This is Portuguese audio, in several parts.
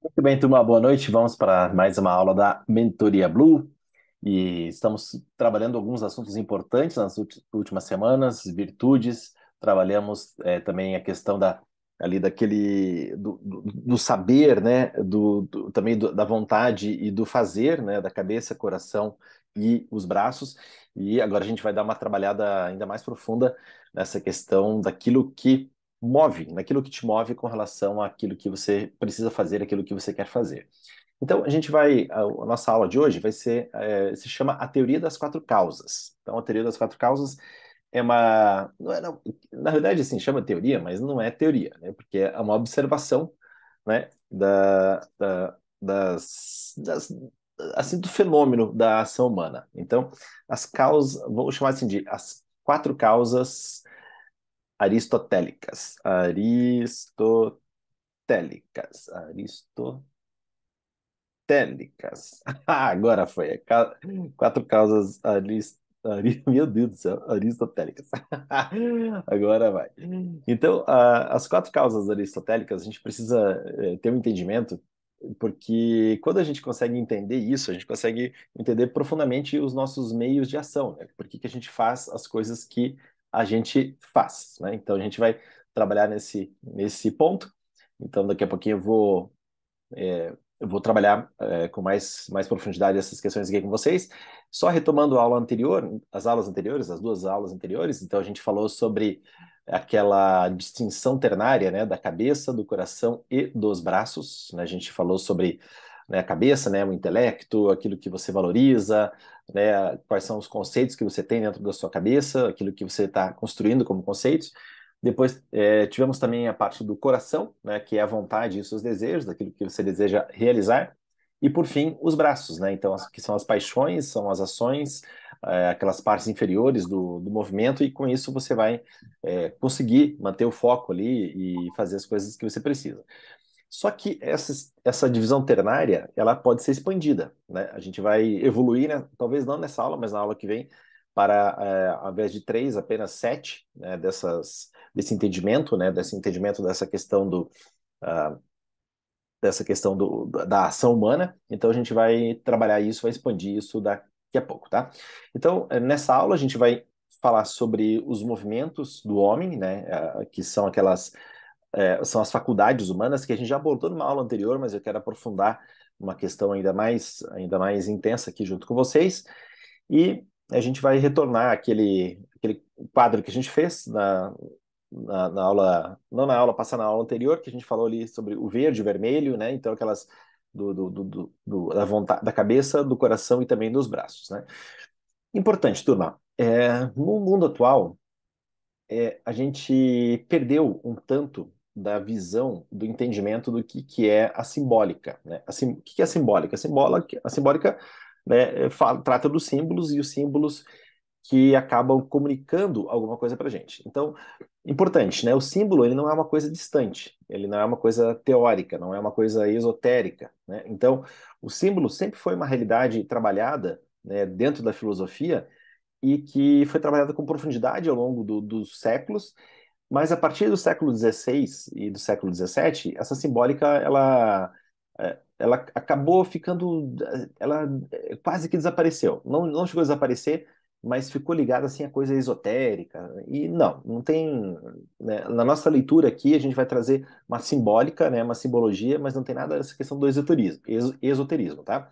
Muito bem, turma, boa noite. Vamos para mais uma aula da Mentoria Blue e estamos trabalhando alguns assuntos importantes nas últimas semanas, virtudes. Trabalhamos também a questão ali do saber, né? Também da vontade e do fazer, né? Da cabeça, coração e os braços. E agora a gente vai dar uma trabalhada ainda mais profunda nessa questão daquilo que move, naquilo que te move com relação àquilo que você precisa fazer, aquilo que você quer fazer. Então, a nossa aula de hoje vai ser, se chama a teoria das quatro causas. Então, a teoria das quatro causas é uma, não é, não, na realidade, assim, chama teoria, mas não é teoria, né? Porque é uma observação, né, assim, do fenômeno da ação humana. Então, as causas, vou chamar assim de as quatro causas aristotélicas. Aristotélicas. Agora foi. Quatro causas meu Deus do céu, aristotélicas. Agora vai. Então, as quatro causas aristotélicas, a gente precisa ter um entendimento, porque quando a gente consegue entender isso, a gente consegue entender profundamente os nossos meios de ação, né? Por que que a gente faz as coisas que a gente faz, né? Então, a gente vai trabalhar nesse ponto. Então, daqui a pouquinho eu vou trabalhar com mais profundidade essas questões aqui com vocês. Só retomando a aula anterior, as aulas anteriores, as duas aulas anteriores, então a gente falou sobre aquela distinção ternária, né, da cabeça, do coração e dos braços, né? A gente falou sobre, né, a cabeça, né, o intelecto, aquilo que você valoriza, né, quais são os conceitos que você tem dentro da sua cabeça, aquilo que você está construindo como conceitos. Depois tivemos também a parte do coração, né, que é a vontade e os seus desejos, daquilo que você deseja realizar. E por fim, os braços, né? Então, que são as paixões, são as ações, aquelas partes inferiores do movimento, e com isso você vai conseguir manter o foco ali e fazer as coisas que você precisa. Só que essa divisão ternária, ela pode ser expandida, né? A gente vai evoluir, né? Talvez não nessa aula, mas na aula que vem, para, ao invés de três, apenas sete, né? Desse entendimento, né? Desse entendimento ah, dessa questão da ação humana. Então, a gente vai trabalhar isso, vai expandir isso daqui a pouco, tá? Então, nessa aula, a gente vai falar sobre os movimentos do homem, né? Que são são as faculdades humanas que a gente já abordou numa aula anterior, mas eu quero aprofundar uma questão ainda mais intensa aqui junto com vocês. E a gente vai retornar aquele quadro que a gente fez na aula, não na aula passada, na aula anterior, que a gente falou ali sobre o verde, o vermelho, né? Então, aquelas da vontade, da cabeça, do coração e também dos braços, né? Importante, turma. No mundo atual, a gente perdeu um tanto da visão, do entendimento do que é a simbólica, né? O que é a simbólica? A simbólica, né, trata dos símbolos e os símbolos que acabam comunicando alguma coisa para gente. Então, importante, né? O símbolo ele não é uma coisa distante, ele não é uma coisa teórica, não é uma coisa esotérica, né? Então, o símbolo sempre foi uma realidade trabalhada, né, dentro da filosofia e que foi trabalhada com profundidade ao longo dos séculos, mas a partir do século XVI e do século XVII, essa simbólica ela acabou ficando, ela quase que desapareceu. Não, não chegou a desaparecer, mas ficou ligada assim a coisa esotérica. E não tem, né, na nossa leitura aqui a gente vai trazer uma simbólica, né, uma simbologia, mas não tem nada dessa questão do esoterismo, tá?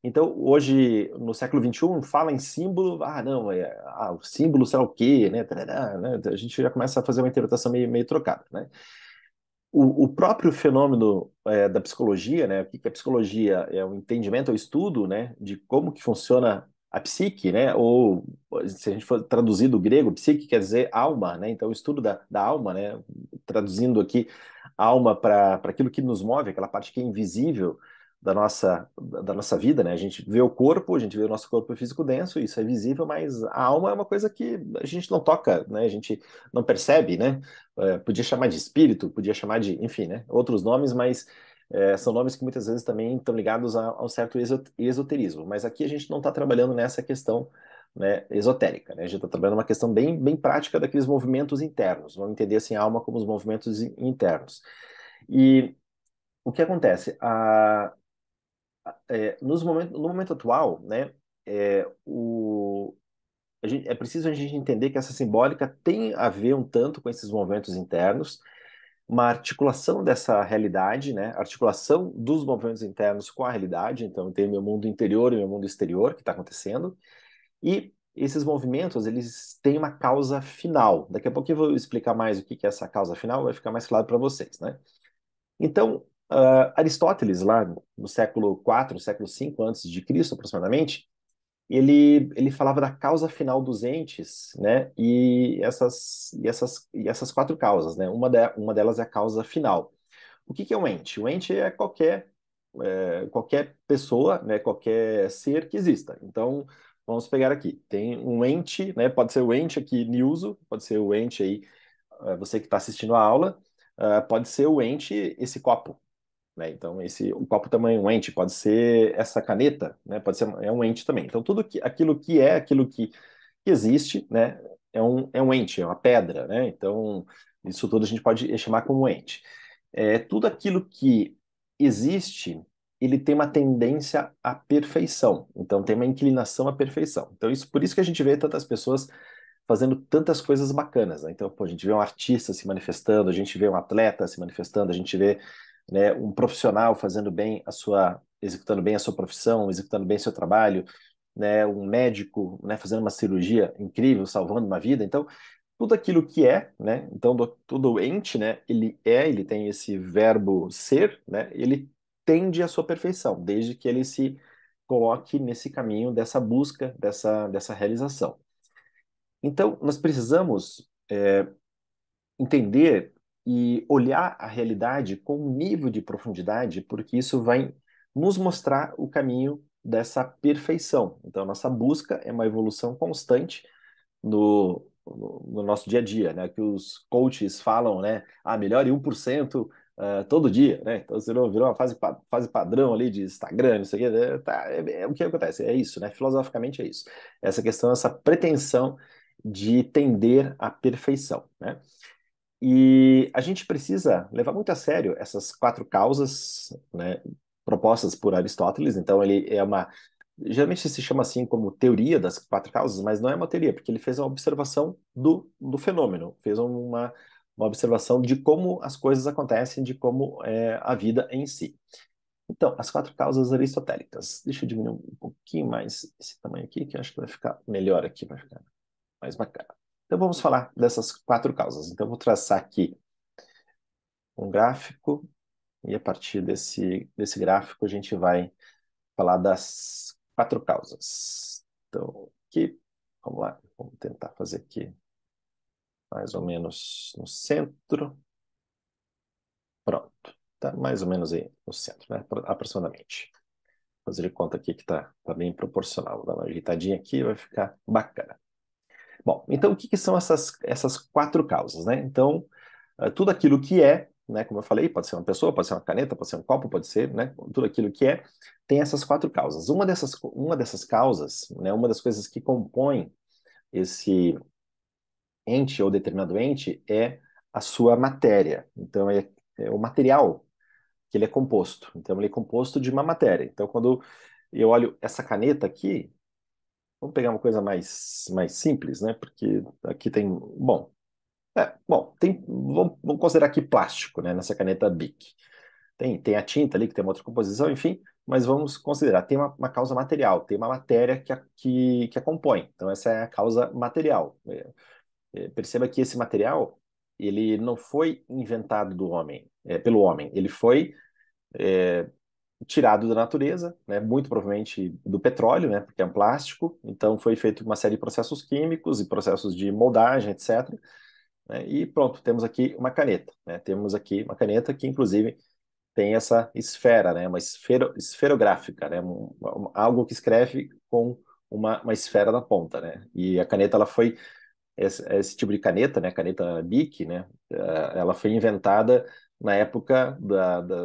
Então, hoje, no século XXI, fala em símbolo, não, o símbolo sei lá o quê, né, tarará, né? A gente já começa a fazer uma interpretação meio trocada, né? O próprio fenômeno da psicologia, né? O que que é psicologia? É o entendimento, é o estudo, né, de como que funciona a psique, né? Ou, se a gente for traduzir do grego, psique quer dizer alma, né? Então, o estudo da alma, né? Traduzindo aqui, alma para aquilo que nos move, aquela parte que é invisível da nossa vida, né? A gente vê o corpo, a gente vê o nosso corpo físico denso, isso é visível, mas a alma é uma coisa que a gente não toca, né? A gente não percebe, né? Podia chamar de espírito, podia chamar de, enfim, né? Outros nomes, mas são nomes que muitas vezes também estão ligados a um certo esoterismo. Mas aqui a gente não está trabalhando nessa questão, né, esotérica, né? A gente está trabalhando uma questão bem prática daqueles movimentos internos. Vamos entender assim a alma como os movimentos internos. E O que acontece? No momento atual, né, é, o, é preciso a gente entender que essa simbólica tem a ver um tanto com esses movimentos internos, uma articulação dessa realidade, né, articulação dos movimentos internos com a realidade. Então, tem o meu mundo interior e o meu mundo exterior que está acontecendo, e esses movimentos, eles têm uma causa final. Daqui a pouco eu vou explicar mais o que é essa causa final, vai ficar mais claro para vocês, né? Então, Aristóteles, lá no século IV, século V antes de Cristo, aproximadamente, ele falava da causa final dos entes, né? E essas quatro causas, né? Uma delas é a causa final. O que é um ente? O ente é qualquer pessoa, né? Qualquer ser que exista. Então, vamos pegar aqui. Tem um ente, né? Pode ser o ente aqui, Nilso, pode ser o ente aí, você que está assistindo a aula, pode ser o ente, esse copo, né? Então, o copo também é um ente, pode ser essa caneta, né? Pode ser é um ente também. Então, aquilo que existe, né? É um ente, é uma pedra, né? Então, isso tudo a gente pode chamar como ente. Tudo aquilo que existe, ele tem uma tendência à perfeição. Então, tem uma inclinação à perfeição. Então, por isso que a gente vê tantas pessoas fazendo tantas coisas bacanas, né? Então, pô, a gente vê um artista se manifestando, a gente vê um atleta se manifestando, a gente vê, né, um profissional executando bem a sua profissão, executando bem seu trabalho, né, um médico, né, fazendo uma cirurgia incrível, salvando uma vida. Então, tudo aquilo que é, né, então todo ente, né, ele tem esse verbo ser, né, ele tende à sua perfeição, desde que ele se coloque nesse caminho dessa busca, dessa realização. Então, nós precisamos entender e olhar a realidade com um nível de profundidade, porque isso vai nos mostrar o caminho dessa perfeição. Então, nossa busca é uma evolução constante no nosso dia a dia, né? Que os coaches falam, né? Melhore 1% todo dia, né? Então, você virou uma fase padrão ali de Instagram, isso aqui, né? Tá, o que acontece? É isso, né? Filosoficamente é isso. Essa questão, essa pretensão de tender à perfeição, né? E a gente precisa levar muito a sério essas quatro causas, né, propostas por Aristóteles. Então, ele é uma. Geralmente se chama assim como teoria das quatro causas, mas não é uma teoria, porque ele fez uma observação do fenômeno, fez uma observação de como as coisas acontecem, de como é a vida em si. Então, as quatro causas aristotélicas. Deixa eu diminuir um pouquinho mais esse tamanho aqui, que eu acho que vai ficar melhor aqui, vai ficar mais bacana. Então, vamos falar dessas quatro causas. Então, eu vou traçar aqui um gráfico, e a partir desse gráfico a gente vai falar das quatro causas. Então, aqui, vamos lá, vamos tentar fazer aqui mais ou menos no centro. Pronto, tá mais ou menos aí no centro, né? Aproximadamente. Vou fazer de conta aqui que tá bem proporcional. Vou dar uma ajeitadinha aqui, vai ficar bacana. Bom, então o que são essas quatro causas, né? Então, tudo aquilo que é, né, como eu falei, pode ser uma pessoa, pode ser uma caneta, pode ser um copo, pode ser, né, tudo aquilo que é, tem essas quatro causas. Uma dessas causas, né, uma das coisas que compõe esse ente ou determinado ente é a sua matéria. Então, é o material que ele é composto. Então, ele é composto de uma matéria. Então, quando eu olho essa caneta aqui, vamos pegar uma coisa mais simples, né, porque aqui tem, bom, vamos considerar aqui plástico, né, nessa caneta Bic. Tem a tinta ali, que tem uma outra composição, enfim, mas vamos considerar, tem uma causa material, tem uma matéria que a compõe. Então, essa é a causa material. Perceba que esse material, ele não foi inventado pelo homem, ele foi tirado da natureza, né, muito provavelmente do petróleo, né, porque é um plástico, então foi feito uma série de processos químicos e processos de moldagem, etc., né, e pronto, temos aqui uma caneta, né, temos aqui uma caneta que, inclusive, tem essa esfera, né? Uma esferográfica, né? Algo que escreve com uma esfera na ponta, né? E a caneta, ela foi esse tipo de caneta, né? Caneta Bic, né? Ela foi inventada na época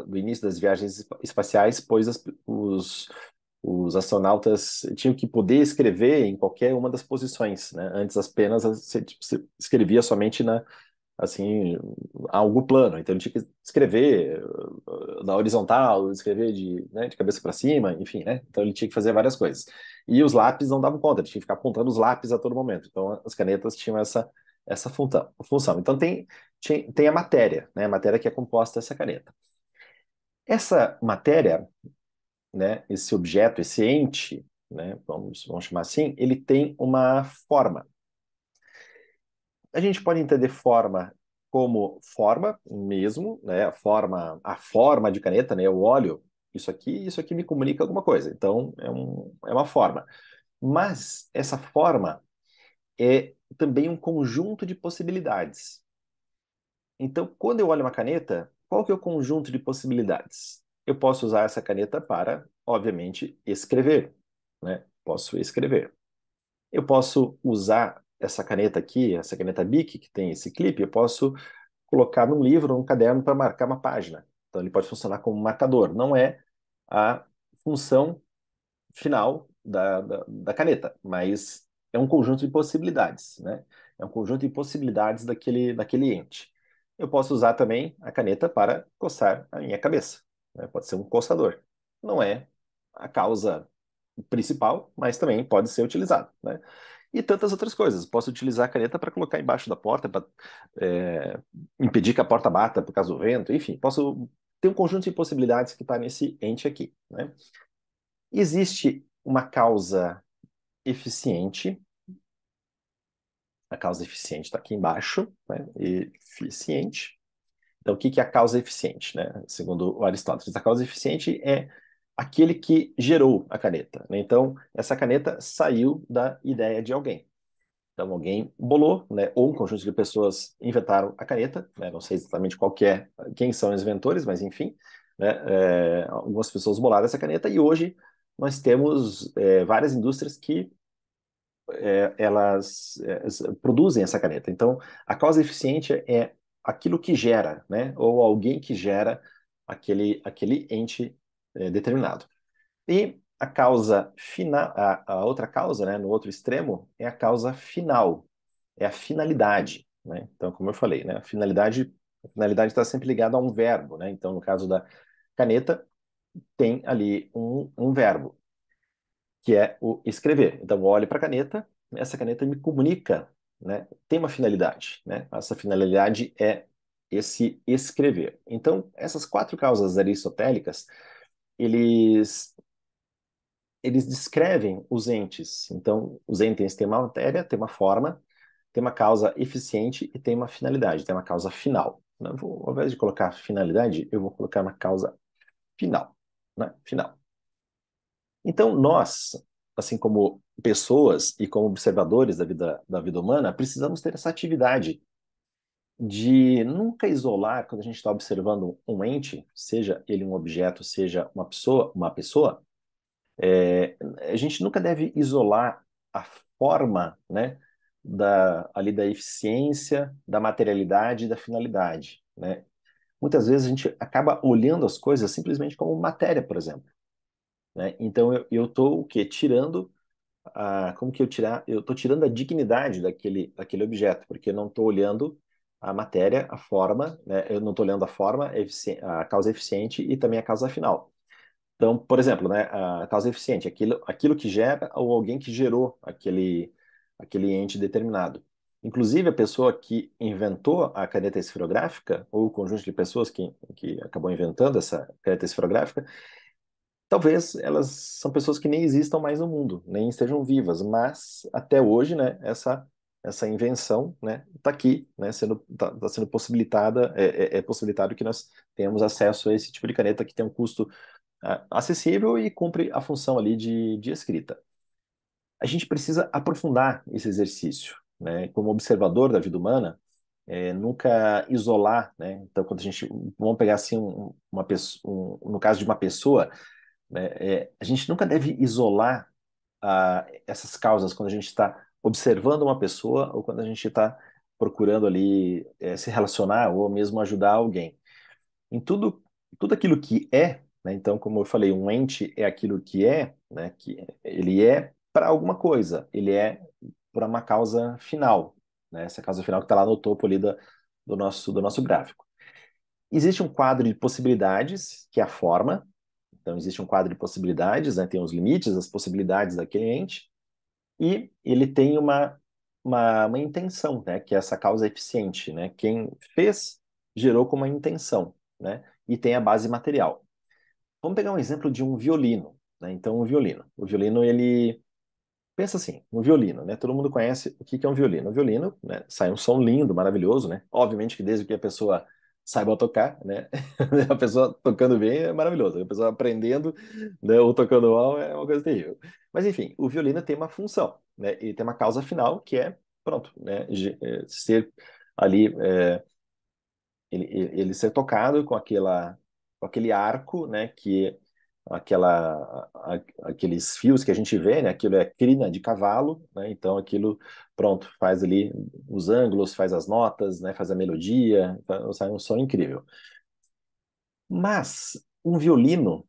do início das viagens espaciais, pois os astronautas tinham que poder escrever em qualquer uma das posições, né? Antes as penas se escrevia somente assim, algo plano. Então ele tinha que escrever na horizontal, escrever né, de cabeça para cima, enfim, né? Então ele tinha que fazer várias coisas. E os lápis não davam conta, ele tinha que ficar apontando os lápis a todo momento. Então as canetas tinham essa função. Então tem a matéria, né? A matéria que é composta dessa caneta. Essa matéria, né, esse objeto, esse ente, né, vamos chamar assim, ele tem uma forma. A gente pode entender forma como forma mesmo, né, a forma de caneta, né, o óleo, isso aqui me comunica alguma coisa. Então, é uma forma. Mas essa forma é também um conjunto de possibilidades. Então, quando eu olho uma caneta, qual que é o conjunto de possibilidades? Eu posso usar essa caneta para, obviamente, escrever, né? Posso escrever. Eu posso usar essa caneta aqui, essa caneta Bic, que tem esse clipe, eu posso colocar num livro, num caderno para marcar uma página. Então, ele pode funcionar como marcador. Não é a função final da caneta, mas é um conjunto de possibilidades, né? É um conjunto de possibilidades daquele ente. Eu posso usar também a caneta para coçar a minha cabeça, né? Pode ser um coçador. Não é a causa principal, mas também pode ser utilizado, né? E tantas outras coisas. Posso utilizar a caneta para colocar embaixo da porta, para impedir que a porta bata por causa do vento, enfim, posso ter um conjunto de possibilidades que está nesse ente aqui, né? Existe uma causa eficiente, a causa eficiente está aqui embaixo, né? Eficiente. Então, o que que é a causa eficiente, né? Segundo o Aristóteles, a causa eficiente é aquele que gerou a caneta, né? Então, essa caneta saiu da ideia de alguém. Então, alguém bolou, né? Ou um conjunto de pessoas inventaram a caneta, né? Não sei exatamente quem são os inventores, mas enfim, né? Algumas pessoas bolaram essa caneta e hoje nós temos várias indústrias que elas produzem essa caneta. Então, a causa eficiente é aquilo que gera, né? Ou alguém que gera aquele ente determinado. E a causa final, a outra causa, né, no outro extremo, é a causa final, é a finalidade, né? Então, como eu falei, né, a finalidade está sempre ligada a um verbo, né? Então, no caso da caneta, tem ali um verbo, que é o escrever. Então, eu olho para a caneta, essa caneta me comunica, né? Tem uma finalidade, né? Essa finalidade é esse escrever. Então, essas quatro causas aristotélicas, eles eles descrevem os entes. Então, os entes têm uma matéria, têm uma forma, tem uma causa eficiente e tem uma finalidade, tem uma causa final. Ao invés de colocar finalidade, eu vou colocar uma causa final, né? Final. Então, nós, assim como pessoas e como observadores da vida humana, precisamos ter essa atividade de nunca isolar, quando a gente está observando um ente, seja ele um objeto, seja uma pessoa, a gente nunca deve isolar a forma, né, ali da eficiência, da materialidade e da finalidade, né? Muitas vezes a gente acaba olhando as coisas simplesmente como matéria, por exemplo, né? Então eu estou o quê? Como que eu estou tirando a dignidade daquele objeto, porque eu não estou olhando a matéria, a forma, né? Eu não estou olhando a forma, a causa eficiente e também a causa final. Então, por exemplo, né, a causa eficiente, aquilo que gera ou alguém que gerou aquele ente determinado. Inclusive, a pessoa que inventou a caneta esferográfica, ou o conjunto de pessoas que acabou inventando essa caneta esferográfica, talvez elas são pessoas que nem existam mais no mundo, nem estejam vivas, mas até hoje, né, essa invenção, né, está aqui, né, tá sendo possibilitada, é possibilitado que nós tenhamos acesso a esse tipo de caneta que tem um custo acessível e cumpre a função ali de escrita. A gente precisa aprofundar esse exercício, né? Como observador da vida humana, nunca isolar, né? Então, quando a gente, vamos pegar assim uma pessoa, no caso de uma pessoa, né? A gente nunca deve isolar essas causas quando a gente está observando uma pessoa ou quando a gente está procurando ali se relacionar ou mesmo ajudar alguém. Em tudo aquilo que é, né? Então, como eu falei, um ente é aquilo que é, né? Que ele é para alguma coisa, ele é para uma causa final, né? Essa causa final que está lá no topo ali do nosso gráfico. Existe um quadro de possibilidades, que é a forma. Então, existe um quadro de possibilidades, né? Tem os limites, as possibilidades daquele ente, e ele tem uma intenção, né? Que é essa causa eficiente, né? Quem fez, gerou com uma intenção, né? E tem a base material. Vamos pegar um exemplo de um violino, né? Então, um violino. O violino, ele pensa assim, um violino, né? Todo mundo conhece o que que é um violino. O violino, né, sai um som lindo, maravilhoso, né? Obviamente que desde que a pessoa saiba tocar, né? A pessoa tocando bem é maravilhoso. A pessoa aprendendo, né, ou tocando mal é uma coisa terrível. Mas enfim, o violino tem uma função, né? Ele tem uma causa final que é, pronto, né? Ser ali, ele ser tocado com aquele arco, né? Que aqueles fios que a gente vê, né? Aquilo é crina de cavalo, né? Então aquilo, pronto, faz ali os ângulos, faz as notas, né? Faz a melodia, sai um som incrível. Mas um violino,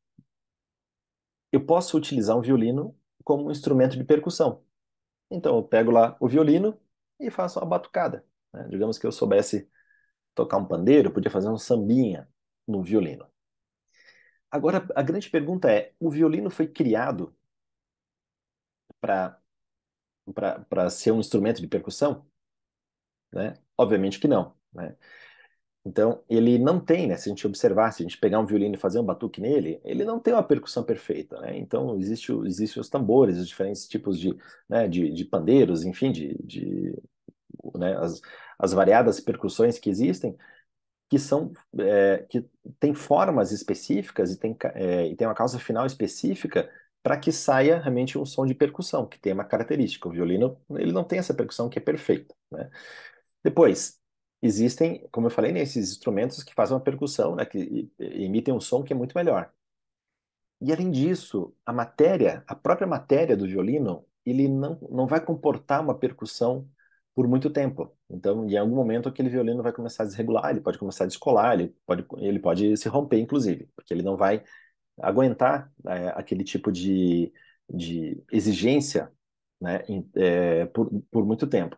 eu posso utilizar um violino como um instrumento de percussão. Então eu pego lá o violino e faço uma batucada, né? Digamos que eu soubesse tocar um pandeiro, eu podia fazer um sambinha no violino. Agora, a grande pergunta é: o violino foi criado para para ser um instrumento de percussão? Né? Obviamente que não, né? Então, ele não tem, né? Se a gente observar, se a gente pegar um violino e fazer um batuque nele, ele não tem uma percussão perfeita, né? Então, existe os tambores, os diferentes tipos de, né, de pandeiros, enfim, né, as variadas percussões que existem, que são que tem formas específicas e tem uma causa final específica para que saia realmente um som de percussão, que tem uma característica. O violino, ele não tem essa percussão que é perfeita, né? Depois, existem, como eu falei, né, esses instrumentos que fazem uma percussão, né, que emitem um som que é muito melhor. E além disso, a própria matéria do violino, ele não vai comportar uma percussão por muito tempo. Então, em algum momento, aquele violino vai começar a desregular, ele pode começar a descolar, ele pode se romper, inclusive, porque ele não vai aguentar aquele tipo de exigência, né, por muito tempo.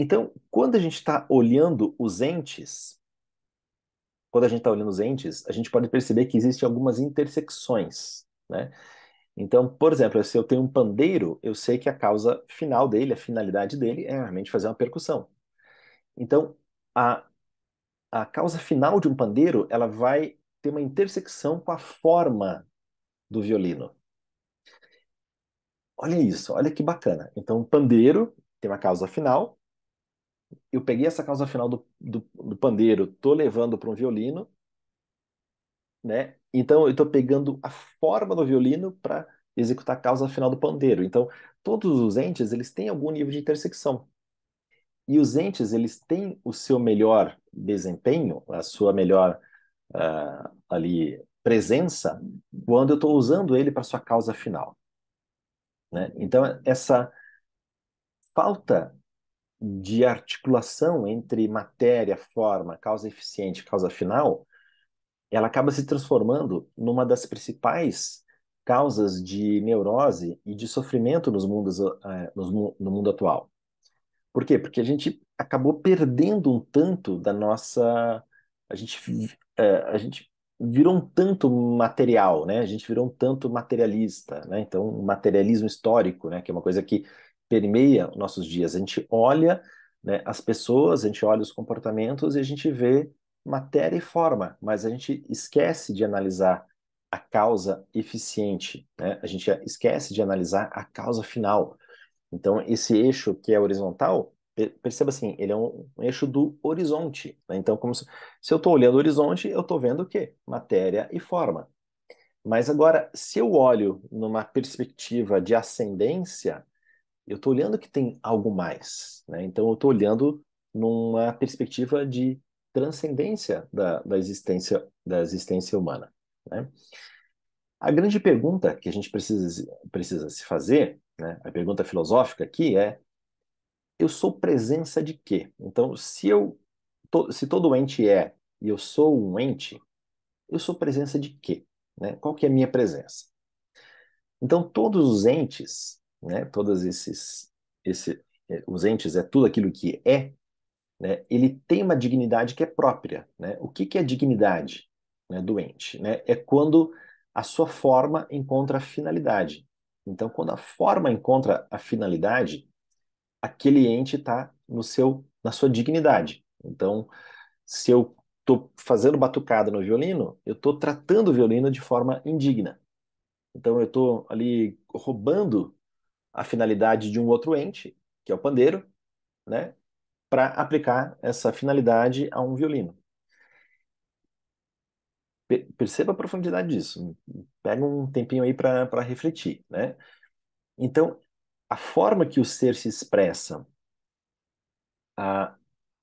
Então, quando a gente está olhando os entes, a gente pode perceber que existem algumas intersecções, né? Então, por exemplo, se eu tenho um pandeiro, eu sei que a causa final dele, a finalidade dele é realmente fazer uma percussão. Então, a, a causa final de um pandeiro, ela vai ter uma intersecção com a forma do violino. Olha isso, olha que bacana. Então, um pandeiro tem uma causa final, eu peguei essa causa final do pandeiro, tô levando para um violino, né? Então eu estou pegando a forma do violino para executar a causa final do pandeiro. Então todos os entes eles têm algum nível de intersecção e os entes eles têm o seu melhor desempenho, a sua melhor ali presença quando eu estou usando ele para sua causa final, né? Então essa falta de articulação entre matéria, forma, causa eficiente, causa final ela acaba se transformando numa das principais causas de neurose e de sofrimento no mundo atual. Por quê? Porque a gente acabou perdendo um tanto da nossa. A gente, a gente virou um tanto material, né? A gente virou um tanto materialista, né? Então, o materialismo histórico, né? Que é uma coisa que permeia os nossos dias. A gente olha, né, as pessoas, a gente olha os comportamentos e a gente vê matéria e forma, mas a gente esquece de analisar a causa eficiente, né? A gente esquece de analisar a causa final. Então, esse eixo que é horizontal, perceba assim, ele é um eixo do horizonte, né? Então, se eu estou olhando o horizonte, eu estou vendo o quê? Matéria e forma. Mas agora, se eu olho numa perspectiva de ascendência, eu estou olhando que tem algo mais, né? Então, eu estou olhando numa perspectiva de transcendência da existência humana, né? A grande pergunta que a gente precisa se fazer, né? A pergunta filosófica aqui é: eu sou presença de quê? Então, se todo ente é e eu sou um ente, eu sou presença de quê? Né? Qual que é a minha presença? Então, todos os entes, né, os entes é tudo aquilo que é, né, ele tem uma dignidade que é própria, né? O que que é dignidade, né, do ente, né? É quando a sua forma encontra a finalidade. Então, quando a forma encontra a finalidade, aquele ente está no na sua dignidade. Então, se eu estou fazendo batucada no violino, eu estou tratando o violino de forma indigna. Então, eu estou ali roubando a finalidade de um outro ente, que é o pandeiro, né, para aplicar essa finalidade a um violino. Perceba a profundidade disso. Pega um tempinho aí para refletir, né? Então, a forma que o ser se expressa, a,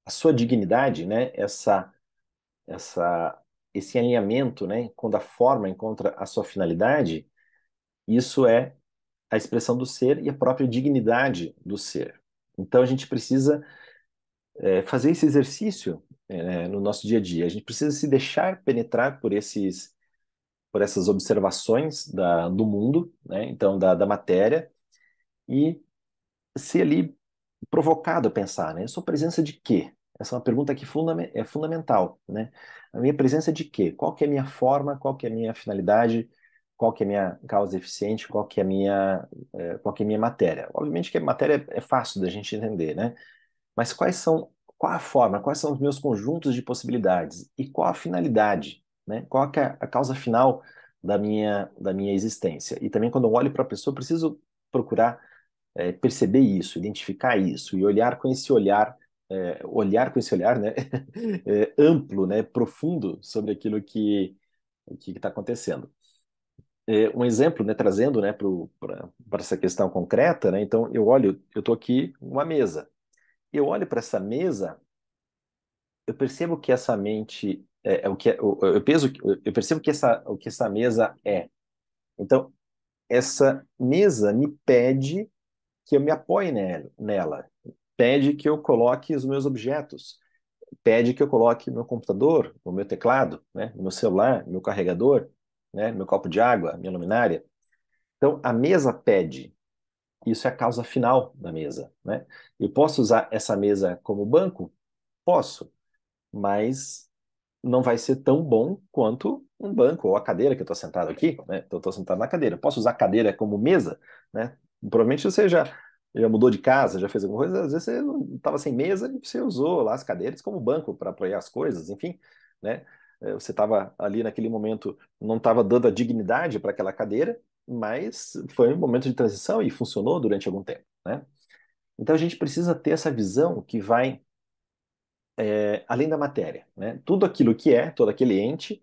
a sua dignidade, né? Essa, esse alinhamento, né? Quando a forma encontra a sua finalidade, isso é a expressão do ser e a própria dignidade do ser. Então, a gente precisa fazer esse exercício no nosso dia a dia. A gente precisa se deixar penetrar por essas observações do mundo, né? Então, da matéria, e ser ali provocado a pensar, né? Eu sou presença de quê? Essa é uma pergunta que é fundamental, né? A minha presença de quê? Qual que é a minha forma? Qual que é a minha finalidade? Qual que é a minha causa eficiente? Qual que é a minha matéria? Obviamente que a matéria é fácil da gente entender, né? Mas qual a forma? Quais são os meus conjuntos de possibilidades? E qual a finalidade, né? Qual que é a causa final da minha existência? E também quando eu olho para a pessoa, eu preciso procurar perceber isso, identificar isso e olhar com esse olhar, né, amplo, né, profundo sobre aquilo que está acontecendo. Um exemplo, né, trazendo, né, para essa questão concreta, né, então eu estou aqui numa mesa. Eu olho para essa mesa, eu percebo que essa mente é o que eu percebo que o que essa mesa é. Então, essa mesa me pede que eu me apoie nela. Pede que eu coloque os meus objetos, pede que eu coloque meu computador, o meu teclado, né, meu celular, meu carregador, né, meu copo de água, minha luminária. Então, a mesa pede. Isso é a causa final da mesa, né? Eu posso usar essa mesa como banco? Posso, mas não vai ser tão bom quanto um banco ou a cadeira que eu estou sentado aqui, né? Então, eu estou sentado na cadeira. Posso usar a cadeira como mesa, né? Provavelmente você já mudou de casa, já fez alguma coisa, às vezes você estava sem mesa e você usou lá as cadeiras como banco para apoiar as coisas, enfim, né? Você estava ali naquele momento, não estava dando a dignidade para aquela cadeira, mas foi um momento de transição e funcionou durante algum tempo, né? Então a gente precisa ter essa visão que vai além da matéria, né? Tudo aquilo que é, todo aquele ente,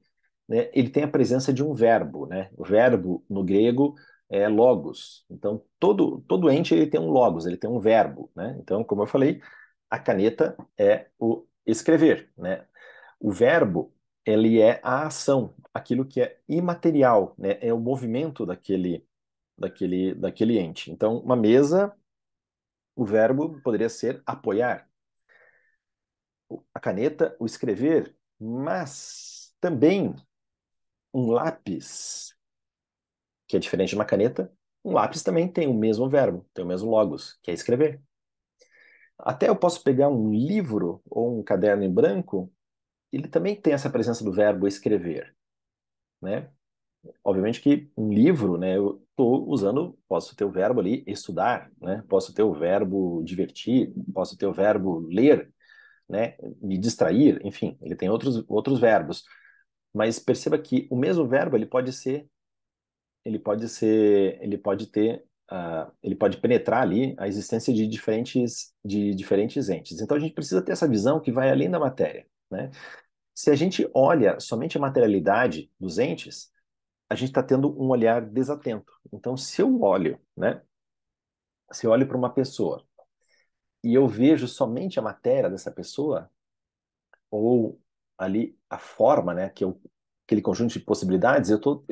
né, ele tem a presença de um verbo, né? O verbo no grego é logos. Então, todo ente ele tem um logos, ele tem um verbo, né? Então, como eu falei, a caneta é o escrever, né? O verbo, ele é a ação, aquilo que é imaterial, né? É o movimento daquele ente. Então, uma mesa, o verbo poderia ser apoiar, a caneta, o escrever, mas também um lápis, que é diferente de uma caneta, um lápis também tem o mesmo verbo, tem o mesmo logos, que é escrever. Até eu posso pegar um livro ou um caderno em branco, ele também tem essa presença do verbo escrever, né? Obviamente que um livro, né, eu estou usando, posso ter o verbo ali estudar, né? Posso ter o verbo divertir, posso ter o verbo ler, né? Me distrair, enfim, ele tem outros verbos. Mas perceba que o mesmo verbo ele pode ter, ele pode penetrar ali a existência de diferentes entes. Então a gente precisa ter essa visão que vai além da matéria, né? Se a gente olha somente a materialidade dos entes, a gente está tendo um olhar desatento. Então, se eu olho, né? Se eu olho para uma pessoa e eu vejo somente a matéria dessa pessoa, ou ali a forma, né, que é aquele conjunto de possibilidades, eu tô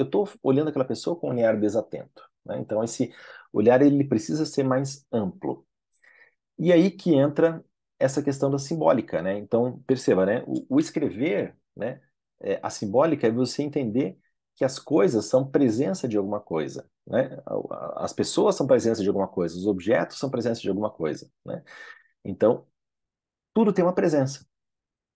olhando aquela pessoa com um olhar desatento, né? Então esse olhar ele precisa ser mais amplo. E aí que entra essa questão da simbólica, né? Então perceba, né, o escrever, né, a simbólica é você entender que as coisas são presença de alguma coisa, né? As pessoas são presença de alguma coisa, os objetos são presença de alguma coisa, né? Então tudo tem uma presença.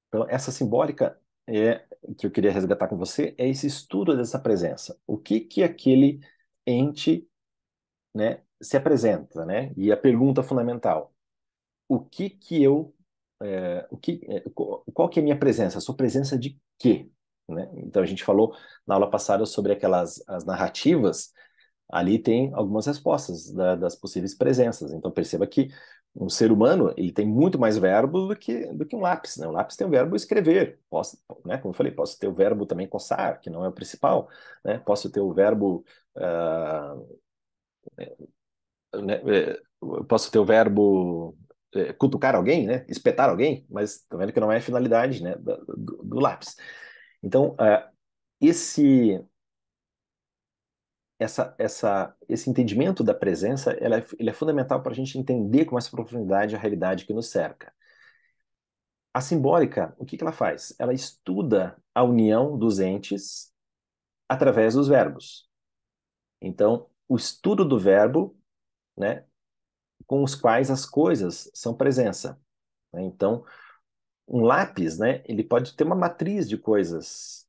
Então, essa simbólica é que eu queria resgatar com você é esse estudo dessa presença. O que que aquele ente, né, se apresenta, né? E a pergunta fundamental: o que que eu, qual que é a minha presença? A sua presença de quê? Né? Então a gente falou na aula passada sobre aquelas as narrativas. Ali tem algumas respostas das possíveis presenças. Então perceba que um ser humano ele tem muito mais verbo do que um lápis, né? O lápis tem o verbo escrever. Posso, né? Como eu falei, posso ter o verbo também coçar, que não é o principal, né? Posso ter o verbo ah, né, eu posso ter o verbo cutucar alguém, né? Espetar alguém, mas tá vendo que não é a finalidade, né? Do lápis. Então, esse esse entendimento da presença, ele é fundamental para a gente entender com mais profundidade a realidade que nos cerca. A simbólica, o que que ela faz? Ela estuda a união dos entes através dos verbos. Então, o estudo do verbo, né, com os quais as coisas são presença, né? Então, um lápis, né, ele pode ter uma matriz de coisas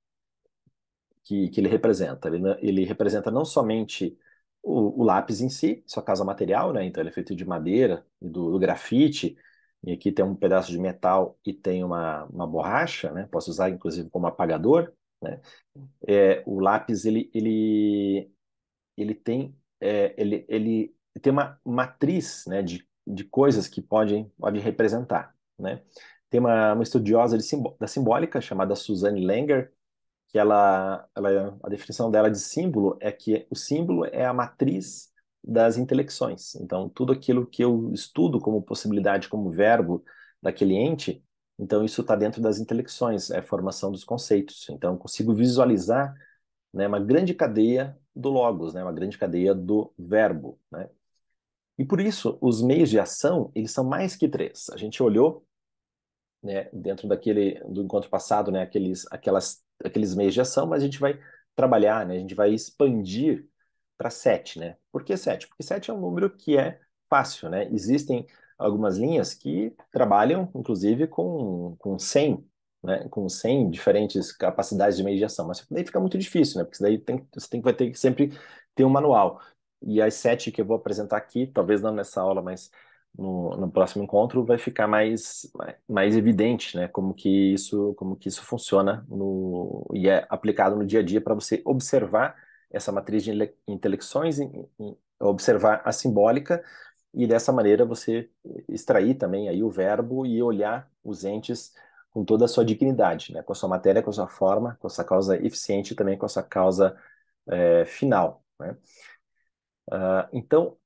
que ele representa. Ele representa não somente o lápis em si, sua causa material, né? Então ele é feito de madeira, do grafite, e aqui tem um pedaço de metal e tem uma borracha, né? Posso usar inclusive como apagador, né? O lápis ele tem ele tem uma matriz, né? De coisas que pode representar, né? Tem uma estudiosa da simbólica chamada Suzanne Langer, que a definição dela de símbolo é que o símbolo é a matriz das intelecções. Então, tudo aquilo que eu estudo como possibilidade, como verbo daquele ente, então isso está dentro das intelecções, é a formação dos conceitos. Então, eu consigo visualizar, né, uma grande cadeia do logos, né, uma grande cadeia do verbo, né? E por isso, os meios de ação, eles são mais que três. A gente olhou, né, dentro do encontro passado, né, aqueles meios de ação, mas a gente vai trabalhar, né, a gente vai expandir para sete, né? Por que sete? Porque sete é um número que é fácil, né? Existem algumas linhas que trabalham, inclusive, com 100, né? Com 100 diferentes capacidades de meio de ação, mas daí fica muito difícil, né? Porque daí vai ter que sempre ter um manual. E as sete que eu vou apresentar aqui, talvez não nessa aula, mas no próximo encontro vai ficar mais evidente, né, como que isso funciona e é aplicado no dia a dia para você observar essa matriz de intelecções, observar a simbólica e dessa maneira você extrair também aí o verbo e olhar os entes com toda a sua dignidade, né, com a sua matéria, com a sua forma, com a sua causa eficiente e também com a sua causa final, né? Então,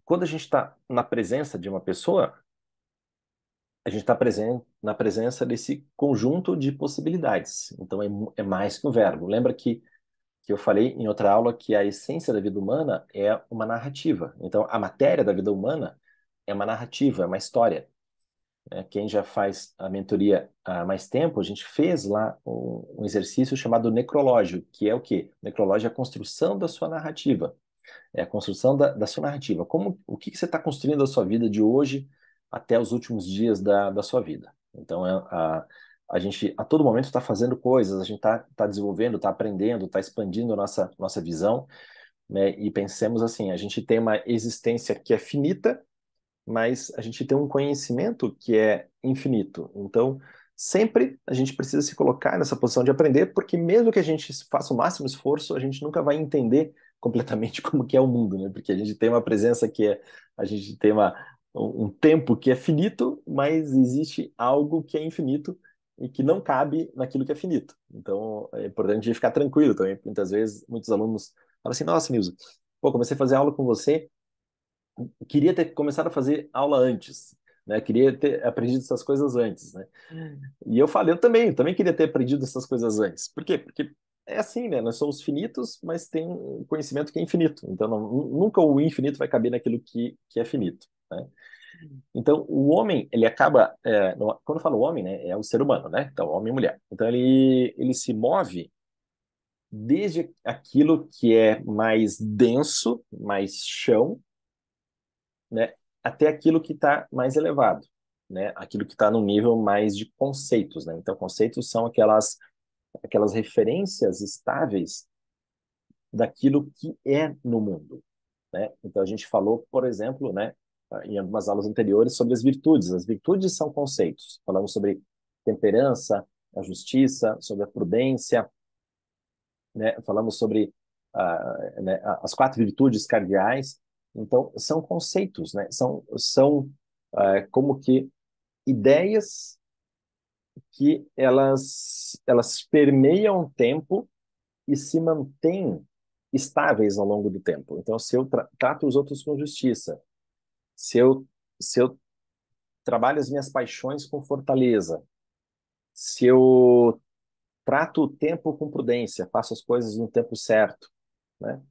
quando a gente está na presença de uma pessoa, a gente está na presença desse conjunto de possibilidades. Então, é mais que um verbo. Lembra que eu falei em outra aula que a essência da vida humana é uma narrativa. Então, a matéria da vida humana é uma narrativa, é uma história. Quem já faz a mentoria há mais tempo, a gente fez lá um exercício chamado necrológio, que é o quê? Necrológio é a construção da sua narrativa. É a construção da sua narrativa. O que que você está construindo da sua vida de hoje até os últimos dias da sua vida? Então, a gente a todo momento está fazendo coisas, a gente está desenvolvendo, está aprendendo, está expandindo a nossa visão, né? E pensemos assim, a gente tem uma existência que é finita, mas a gente tem um conhecimento que é infinito. Então, sempre a gente precisa se colocar nessa posição de aprender, porque mesmo que a gente faça o máximo esforço, a gente nunca vai entender completamente como que é o mundo, né? Porque a gente tem uma presença a gente tem um tempo que é finito, mas existe algo que é infinito e que não cabe naquilo que é finito. Então, é importante a gente ficar tranquilo também. Muitas vezes, muitos alunos falam assim, nossa, Nilson, pô, comecei a fazer aula com você, queria ter começado a fazer aula antes, né? Queria ter aprendido essas coisas antes, né? E eu falei, eu também queria ter aprendido essas coisas antes. Por quê? Porque é assim, né? Nós somos finitos, mas tem um conhecimento que é infinito. Então, nunca o infinito vai caber naquilo que é finito, né? Então, o homem, ele acaba, quando eu falo homem, né? É o ser humano, né? Então, homem e mulher. Então, ele se move desde aquilo que é mais denso, mais chão, né, até aquilo que está mais elevado. né, aquilo que está no nível mais de conceitos, né? Então, conceitos são aquelas referências estáveis daquilo que é no mundo, né? Então, a gente falou, por exemplo, né, em algumas aulas anteriores sobre as virtudes. As virtudes são conceitos. Falamos sobre temperança, a justiça, sobre a prudência, né? Falamos sobre né, as quatro virtudes cardeais. Então, são conceitos, né? São como que ideias que elas permeiam o tempo e se mantêm estáveis ao longo do tempo. Então, se eu trato os outros com justiça, se eu, se eu trabalho as minhas paixões com fortaleza, se eu trato o tempo com prudência, faço as coisas no tempo certo, né?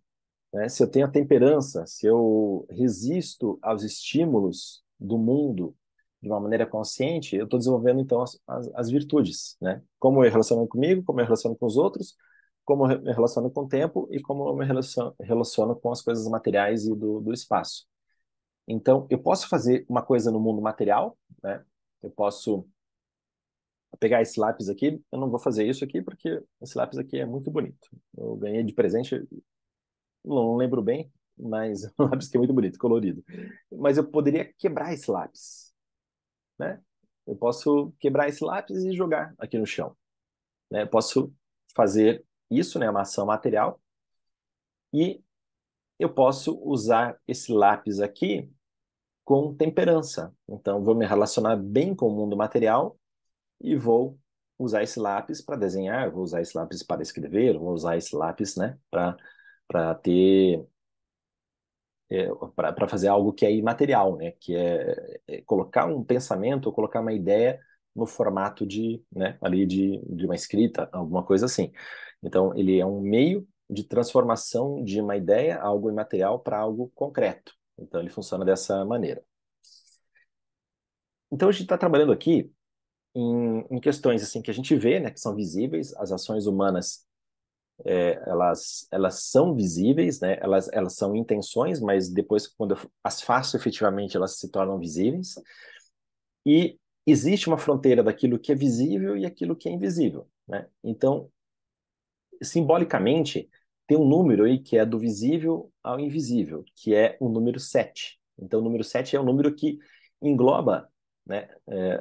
Se eu tenho a temperança, se eu resisto aos estímulos do mundo de uma maneira consciente, eu estou desenvolvendo então as virtudes, né? Como eu relaciono comigo, como eu relaciono com os outros, como eu me relaciono com o tempo e como eu me relaciono com as coisas materiais e do espaço. Então, eu posso fazer uma coisa no mundo material, né? Eu posso pegar esse lápis aqui, eu não vou fazer isso aqui porque esse lápis aqui é muito bonito. Eu ganhei de presente, não lembro bem, mas é um lápis que é muito bonito, colorido. Mas eu poderia quebrar esse lápis, né? Eu posso quebrar esse lápis e jogar aqui no chão, né? Eu posso fazer isso, né, uma ação material, e eu posso usar esse lápis aqui com temperança. Então, vou me relacionar bem com o mundo material e vou usar esse lápis para desenhar, vou usar esse lápis para escrever, vou usar esse lápis, né, para ter para fazer algo que é imaterial, né, que é colocar um pensamento, ou colocar uma ideia no formato de, né, ali de uma escrita, alguma coisa assim. Então, ele é um meio de transformação de uma ideia, algo imaterial, para algo concreto. Então, ele funciona dessa maneira. Então, a gente está trabalhando aqui em questões assim que a gente vê, né, que são visíveis. As ações humanas, elas são visíveis, né, elas são intenções, mas depois, quando eu as faço efetivamente, elas se tornam visíveis. E existe uma fronteira daquilo que é visível e aquilo que é invisível, né? Então, simbolicamente, tem um número aí que é do visível ao invisível, que é o número 7. Então, o número 7 é um número que engloba, né,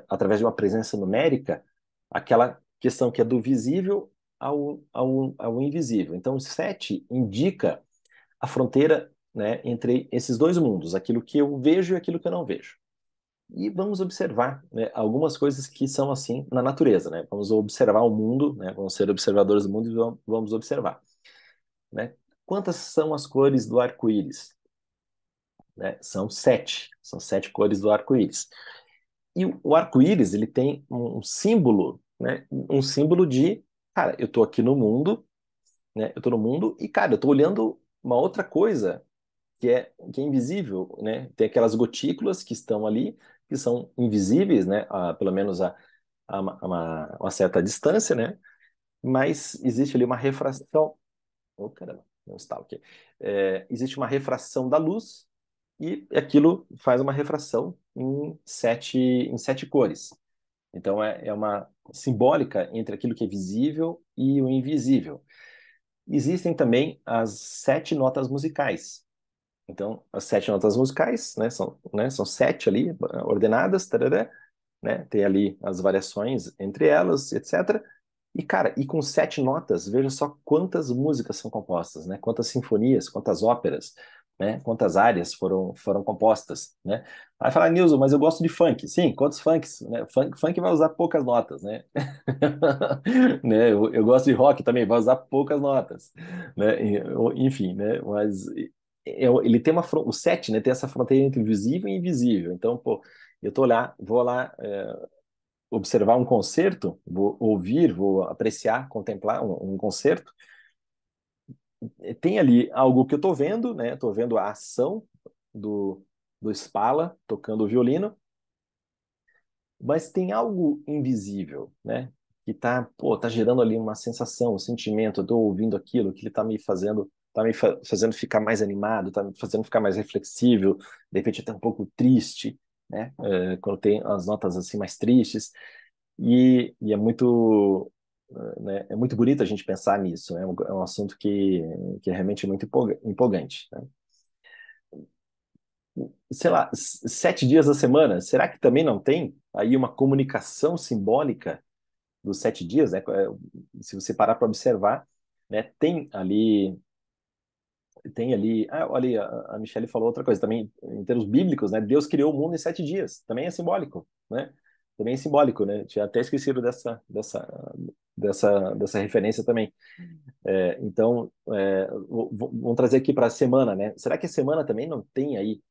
através de uma presença numérica, aquela questão que é do visível ao invisível. Então, o 7 indica a fronteira, né, entre esses dois mundos, aquilo que eu vejo e aquilo que eu não vejo. E vamos observar, né, algumas coisas que são assim na natureza, né? Vamos observar o mundo, né? Vamos ser observadores do mundo e vamos observar, né? Quantas são as cores do arco-íris? Né? São 7 cores do arco-íris. E o arco-íris, ele tem um símbolo, né? Um símbolo de, cara, eu tô aqui no mundo, né? Eu tô no mundo e, cara, eu tô olhando uma outra coisa que é invisível, né? Tem aquelas gotículas que estão ali, que são invisíveis, né? Pelo menos a uma certa distância, né? Mas existe ali uma refração. Oh, caramba, não está ok. Existe uma refração da luz e aquilo faz uma refração em sete cores. Então é uma simbólica entre aquilo que é visível e o invisível. Existem também as 7 notas musicais. Então, as 7 notas musicais, né, são 7 ali, ordenadas, tarará, né, tem ali as variações entre elas, etc. E, cara, e com 7 notas, veja só quantas músicas são compostas, né, quantas sinfonias, quantas óperas, né, quantas áreas foram compostas, né. Aí fala, Nilson, mas eu gosto de funk. Sim, quantos funks, né? Funk vai usar poucas notas, né? Né, eu gosto de rock também, vai usar poucas notas, né? Enfim, né? Mas ele tem o 7, né, tem essa fronteira entre visível e invisível. Então, pô, vou lá observar um concerto, vou ouvir, vou apreciar, contemplar um concerto. Tem ali algo que eu estou vendo, né? Estou vendo a ação do Spala tocando o violino, mas tem algo invisível, né? Que tá gerando ali uma sensação, um sentimento. Eu tô ouvindo aquilo que ele tá me fazendo ficar mais animado, tá me fazendo ficar mais reflexível, de repente até um pouco triste, né? Quando tem as notas assim mais tristes e é muito, né, é muito bonito a gente pensar nisso, né? É um assunto que é realmente muito empolgante, né? Sei lá, 7 dias da semana, será que também não tem aí uma comunicação simbólica dos 7 dias, né? Se você parar para observar, né? Olha, a Michelle falou outra coisa também, em termos bíblicos, né? Deus criou o mundo em 7 dias, também é simbólico, né? Também é simbólico, né? Tinha até esquecido dessa referência também. Então, vamos trazer aqui para a semana, né? Será que a semana também não tem aí?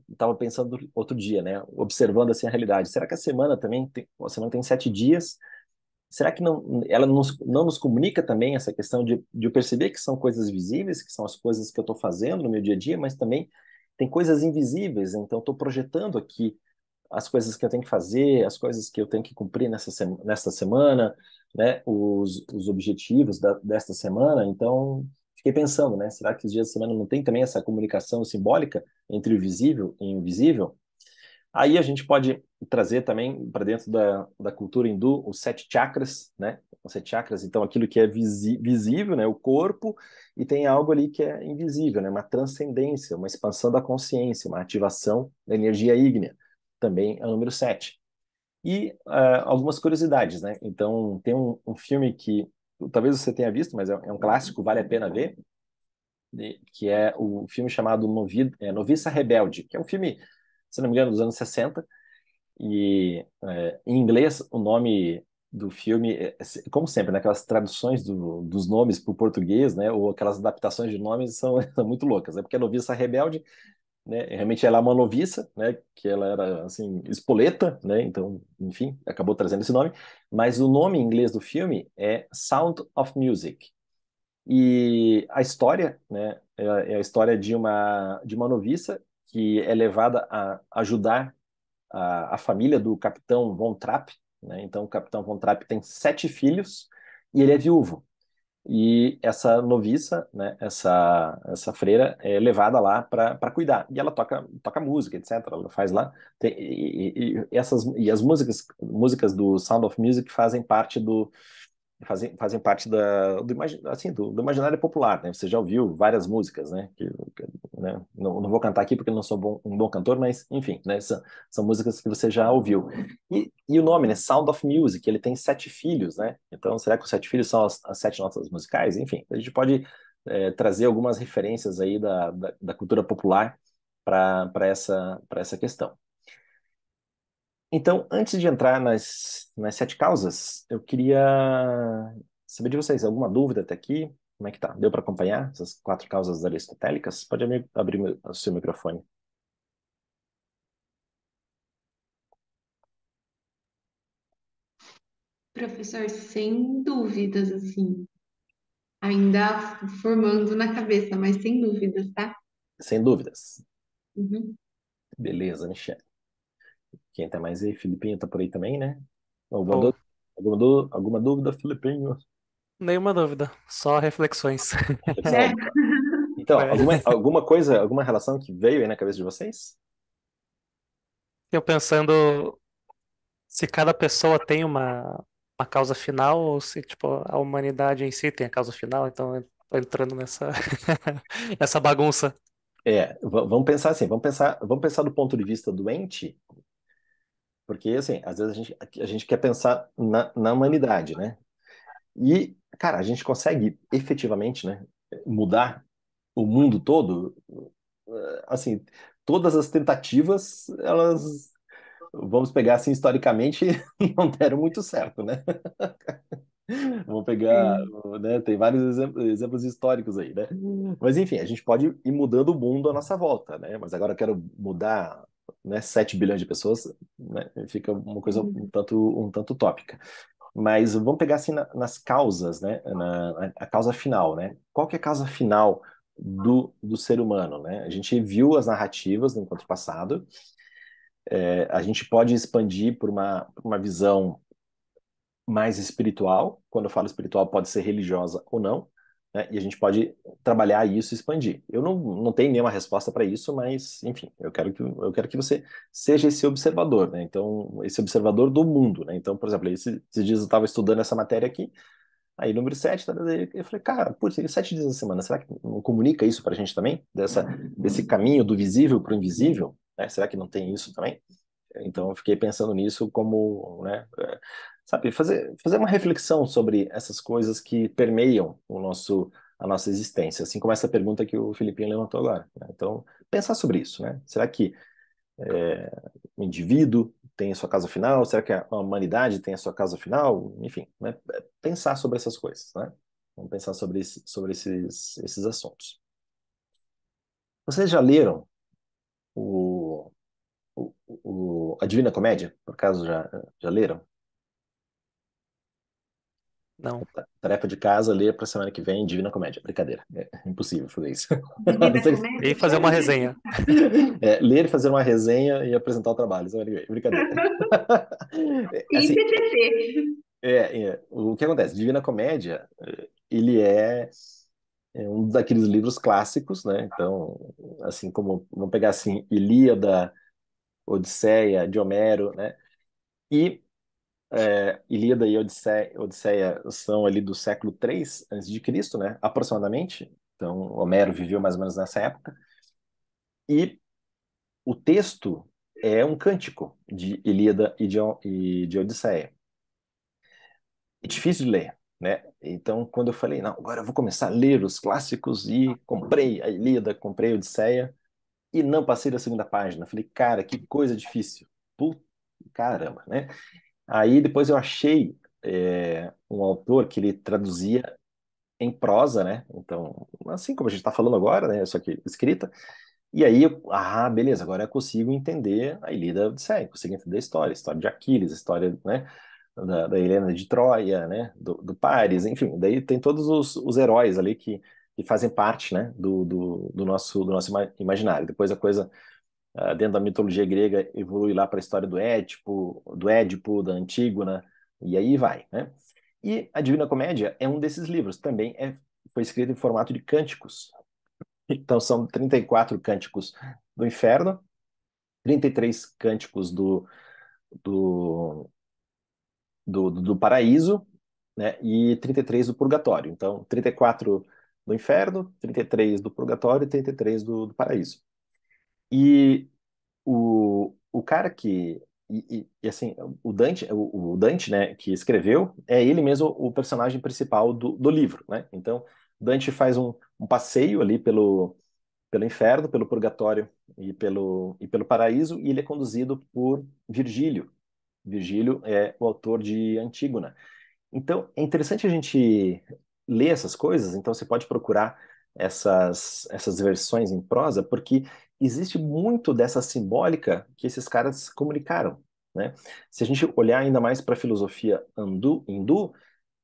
Estava pensando outro dia, né? Observando assim a realidade. Será que a semana tem 7 dias? Será que ela não nos comunica também essa questão de eu perceber que são coisas visíveis, que são as coisas que eu estou fazendo no meu dia a dia, mas também tem coisas invisíveis, então estou projetando aqui as coisas que eu tenho que fazer, as coisas que eu tenho que cumprir nesta semana, né, os objetivos desta semana. Então, fiquei pensando, né, será que os dias da semana não tem também essa comunicação simbólica entre o visível e o invisível? Aí a gente pode trazer também para dentro da cultura hindu os 7 chakras, né? Os 7 chakras, então aquilo que é visível, né? O corpo, e tem algo ali que é invisível, né? Uma transcendência, uma expansão da consciência, uma ativação da energia ígnea, também é o número 7. E algumas curiosidades, né? Então, tem um filme que talvez você tenha visto, mas é um clássico, vale a pena ver, que é o filme chamado Noviça Rebelde, que é um filme, se não me engano, dos anos 60, e em inglês, o nome do filme, como sempre, né, aquelas traduções dos nomes para o português, né, ou aquelas adaptações de nomes são, são muito loucas, né, porque a noviça rebelde, né, realmente ela é uma noviça, né, que ela era, assim, espoleta, né, então, enfim, acabou trazendo esse nome, mas o nome em inglês do filme é Sound of Music. E a história, né, é a história de uma noviça que é levada a ajudar a família do Capitão Von Trapp, né? Então, o Capitão Von Trapp tem 7 filhos e ele é viúvo. E essa noviça, né, essa freira é levada lá para cuidar. E ela toca música, etc. Ela faz lá. E as músicas do Sound of Music fazem parte do imaginário popular, né? Você já ouviu várias músicas, né? Né? Não vou cantar aqui porque eu não sou um bom cantor, mas enfim, né? São músicas que você já ouviu. E o nome, né? Sound of Music, ele tem 7 filhos, né? Então, será que os 7 filhos são as 7 notas musicais? Enfim, a gente pode trazer algumas referências aí da cultura popular para essa questão. Então, antes de entrar nas 7 causas, eu queria saber de vocês, alguma dúvida até aqui? Como é que tá? Deu para acompanhar essas 4 causas aristotélicas? Pode abrir o seu microfone. Professor, sem dúvidas, assim, ainda formando na cabeça, mas sem dúvidas, tá? Sem dúvidas. Uhum. Beleza, Michelle. Quem tá mais aí? Filipinho tá por aí também, né? Alguma Tô. dúvida? Alguma dúvida, Filipinho? Nenhuma dúvida, só reflexões. Reflexão? É. Então, É. alguma coisa, alguma relação que veio aí na cabeça de vocês? Eu pensando se cada pessoa tem uma causa final ou se, tipo, a humanidade em si tem a causa final, então eu tô entrando nessa, nessa bagunça. Vamos pensar assim, vamos pensar do ponto de vista doente, porque assim, às vezes a gente quer pensar na humanidade, né? E, cara, a gente consegue efetivamente, né, mudar o mundo todo, assim, todas as tentativas, elas, vamos pegar assim, historicamente, não deram muito certo, né? Vamos pegar, É. né, tem vários exemplos históricos aí, né? Mas, enfim, a gente pode ir mudando o mundo à nossa volta, né? Mas agora eu quero mudar, né, 7 bilhões de pessoas, né? Fica uma coisa um tanto utópica. Mas vamos pegar assim nas causas, né? A causa final, né? Qual que é a causa final do ser humano, né? A gente viu as narrativas no encontro passado. A gente pode expandir por uma visão mais espiritual. Quando eu falo espiritual, pode ser religiosa ou não. né? E a gente pode trabalhar isso e expandir. Eu não tenho nenhuma resposta para isso, mas, enfim, eu quero que você seja esse observador, né? Então, esse observador do mundo, né? Então, por exemplo, esses dias eu estava estudando essa matéria aqui, aí número 7, eu falei, cara, putz, 7 dias da semana, será que não comunica isso para a gente também? Desse caminho do visível para o invisível, né? Será que não tem isso também? Então, eu fiquei pensando nisso como, né, sabe, fazer uma reflexão sobre essas coisas que permeiam a nossa existência, assim como essa pergunta que o Filipinho levantou agora, né? Então, pensar sobre isso, né? Será que o indivíduo tem a sua causa final? Será que a humanidade tem a sua causa final? Enfim, né? Pensar sobre essas coisas, né? Vamos pensar sobre esses assuntos. Vocês já leram o, a Divina Comédia? Por acaso já leram? Não. Tarefa de casa, ler para semana que vem, Divina Comédia. Brincadeira, é impossível fazer isso. Divina Vocês- E Comédia, fazer uma resenha. ler, fazer uma resenha e apresentar o trabalho. Semana que vem. Brincadeira. e Assim, TCC. o que acontece? Divina Comédia, ele é um daqueles livros clássicos, né? Então, assim como, vamos pegar assim, Ilíada, Odisseia, de Homero, né? E Ilíada e Odisseia são ali do século 3 antes de Cristo, né? Aproximadamente. Então, Homero viveu mais ou menos nessa época. E o texto é um cântico de Ilíada e de Odisseia. É difícil de ler, né? Então, quando eu falei, não, agora eu vou começar a ler os clássicos e comprei a Ilíada, comprei a Odisseia e não passei da segunda página. Falei, cara, que coisa difícil. Puta, caramba, né? Aí depois eu achei um autor que ele traduzia em prosa, né? Então, assim como a gente está falando agora, né? Só que escrita. E aí, beleza, agora eu consigo entender a Ilíada e a Odisseia, consigo entender a história de Aquiles, a história, né? Da Helena de Troia, né? Do Paris, enfim, daí tem todos os heróis ali que fazem parte, né? Do nosso imaginário. Depois a coisa dentro da mitologia grega, evolui lá para a história do Édipo, da Antígona, e aí vai, né? E a Divina Comédia é um desses livros, também foi escrito em formato de cânticos. Então são 34 cânticos do inferno, 33 cânticos do, do paraíso, né? E 33 do purgatório. Então, 34 do inferno, 33 do purgatório e 33 do paraíso. E o cara que. Assim, o Dante, né, que escreveu, é ele mesmo o personagem principal do livro, né? Então, Dante faz um passeio ali pelo inferno, pelo purgatório e pelo paraíso, e ele é conduzido por Virgílio. Virgílio é o autor de Antígona. Então, é interessante a gente ler essas coisas, então você pode procurar essas versões em prosa, porque existe muito dessa simbólica que esses caras comunicaram, né? Se a gente olhar ainda mais para a filosofia hindu,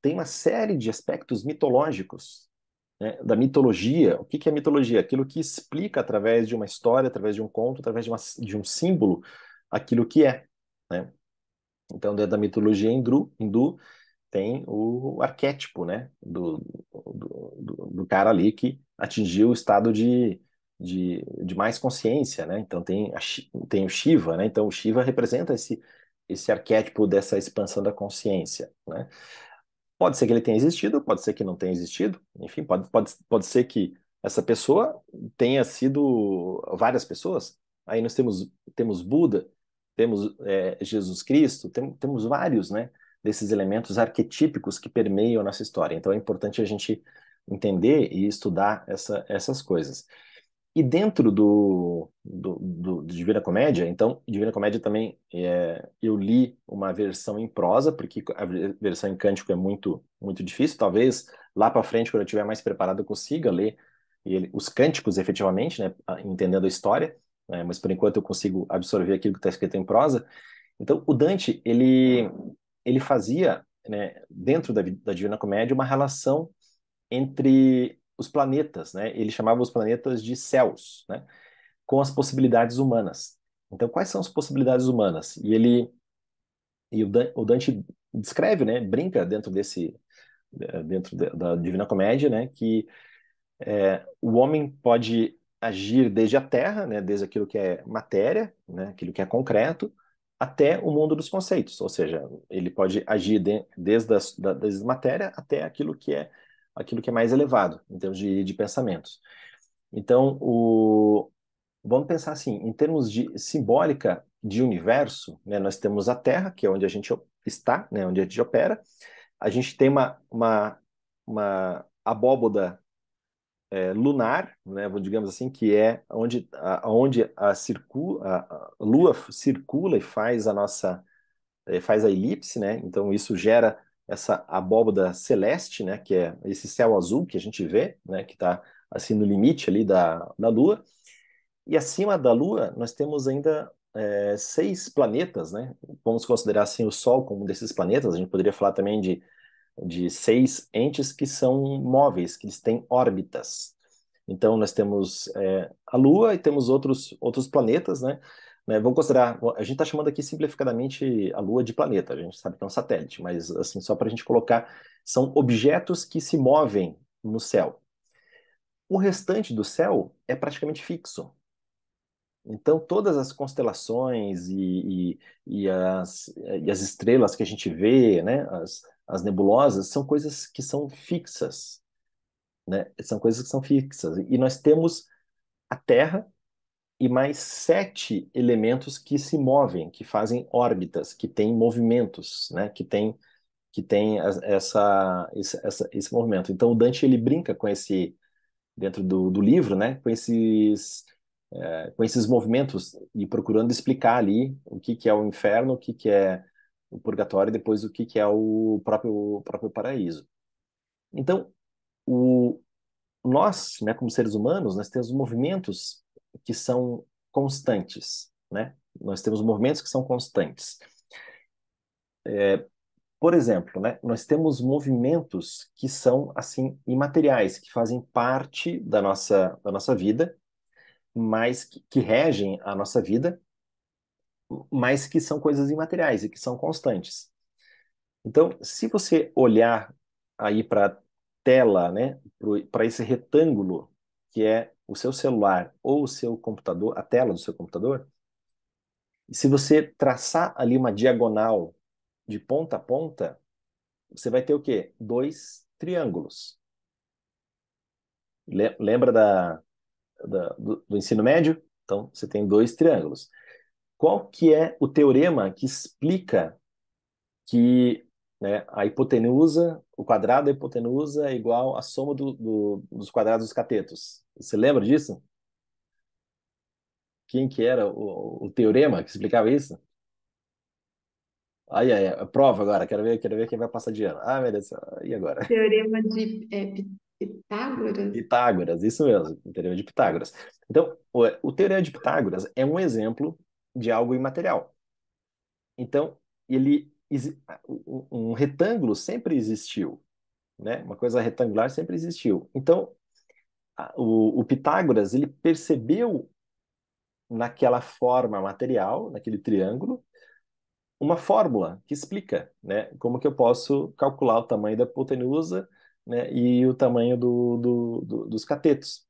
tem uma série de aspectos mitológicos, né? Da mitologia. O que que é mitologia? Aquilo que explica através de uma história, através de um conto, através de um símbolo, aquilo que é, né? Então, dentro da mitologia hindu tem o arquétipo, né, do cara ali que atingiu o estado de mais consciência, né? Então tem o Shiva, né? Então o Shiva representa esse arquétipo dessa expansão da consciência, né? Pode ser que ele tenha existido, pode ser que não tenha existido, enfim, pode ser que essa pessoa tenha sido várias pessoas. Aí nós temos Buda, temos Jesus Cristo, temos vários, né, desses elementos arquetípicos que permeiam a nossa história. Então é importante a gente entender e estudar essas coisas. E dentro do Divina Comédia, então, Divina Comédia também, eu li uma versão em prosa, porque a versão em cântico é muito, muito difícil. Talvez lá para frente, quando eu estiver mais preparado, eu consiga ler os cânticos efetivamente, né, entendendo a história, né, mas por enquanto eu consigo absorver aquilo que está escrito em prosa. Então, o Dante, ele fazia, né, dentro da Divina Comédia, uma relação entre os planetas, né? Ele chamava os planetas de céus, né? Com as possibilidades humanas. Então, quais são as possibilidades humanas? E o Dante descreve, né? Brinca dentro dentro da Divina Comédia, né, que o homem pode agir desde a terra, né, desde aquilo que é matéria, né, aquilo que é concreto, até o mundo dos conceitos, ou seja, ele pode agir desde a matéria até aquilo que é mais elevado, em termos de pensamentos. Então, vamos pensar assim, em termos de simbólica de universo, né, nós temos a Terra, que é onde a gente está, né, onde a gente opera. A gente tem uma abóboda lunar, né, digamos assim, que é onde a Lua circula e faz a elipse, né? Então isso gera essa abóboda celeste, né, que é esse céu azul que a gente vê, né, que está assim no limite ali da Lua. E acima da Lua nós temos ainda 6 planetas, né? Vamos considerar assim o Sol como um desses planetas. A gente poderia falar também de 6 entes que são móveis, que eles têm órbitas. Então, nós temos a Lua e temos outros planetas, né? Vamos considerar, a gente está chamando aqui simplificadamente a Lua de planeta, a gente sabe que é um satélite, mas assim, só para a gente colocar, são objetos que se movem no céu. O restante do céu é praticamente fixo. Então, todas as constelações e as estrelas que a gente vê, né, as nebulosas, são coisas que são fixas, né? São coisas que são fixas. E nós temos a Terra e mais 7 elementos que se movem, que fazem órbitas, que têm movimentos, né? Que tem esse movimento. Então, o Dante ele brinca com dentro do livro, né? Com esses movimentos e procurando explicar ali o que que é o inferno, o que que é o purgatório e depois o que que é o próprio paraíso. Então, o, nós, né, como seres humanos, nós temos movimentos que são constantes, né? Nós temos movimentos que são constantes. Por exemplo, né, nós temos movimentos que são assim imateriais, que fazem parte da nossa vida, mas que regem a nossa vida, mas que são coisas imateriais e que são constantes. Então, se você olhar aí para a tela, né, para esse retângulo que é o seu celular ou o seu computador, a tela do seu computador, e se você traçar ali uma diagonal de ponta a ponta, você vai ter o quê? 2 triângulos. Lembra do ensino médio? Então, você tem 2 triângulos. Qual que é o teorema que explica que, né, a hipotenusa, o quadrado da hipotenusa é igual à soma dos quadrados dos catetos? Você lembra disso? Quem que era o teorema que explicava isso? Aí, aí, a prova agora, quero ver quem vai passar de ano. Ah, meu Deus do céu, e agora? Teorema de Pitágoras? Pitágoras, isso mesmo, o teorema de Pitágoras. Então, o teorema de Pitágoras é um exemplo de algo imaterial. Então, um retângulo sempre existiu, né? Uma coisa retangular sempre existiu. Então, o Pitágoras, ele percebeu naquela forma material, naquele triângulo, uma fórmula que explica, né, como que eu posso calcular o tamanho da hipotenusa, né, e o tamanho dos catetos.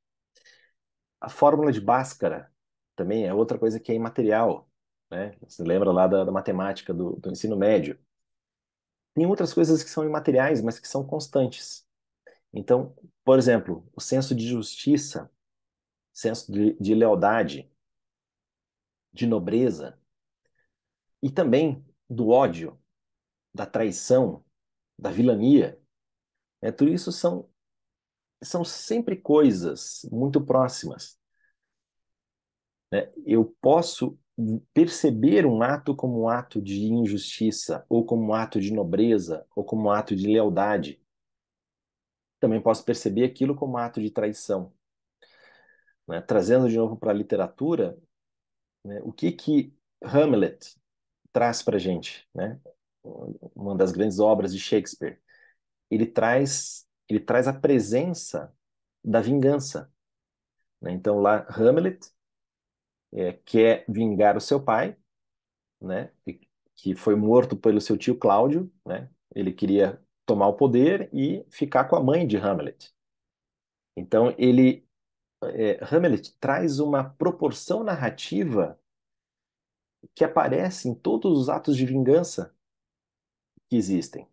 A fórmula de Bhaskara também é outra coisa que é imaterial, né? Você lembra lá da matemática do ensino médio. Tem outras coisas que são imateriais, mas que são constantes. Então, por exemplo, o senso de justiça, senso de lealdade, de nobreza, e também do ódio, da traição, da vilania, né? Tudo isso são sempre coisas muito próximas, né? Eu posso perceber um ato como um ato de injustiça, ou como um ato de nobreza, ou como um ato de lealdade. Também posso perceber aquilo como um ato de traição, né? Trazendo de novo para a literatura, né? O que que Hamlet traz para a gente, né? Uma das grandes obras de Shakespeare. Ele traz a presença da vingança, né? Então lá Hamlet quer vingar o seu pai, né? Que foi morto pelo seu tio Cláudio, né? Ele queria tomar o poder e ficar com a mãe de Hamlet. Então, Hamlet traz uma proporção narrativa que aparece em todos os atos de vingança que existem.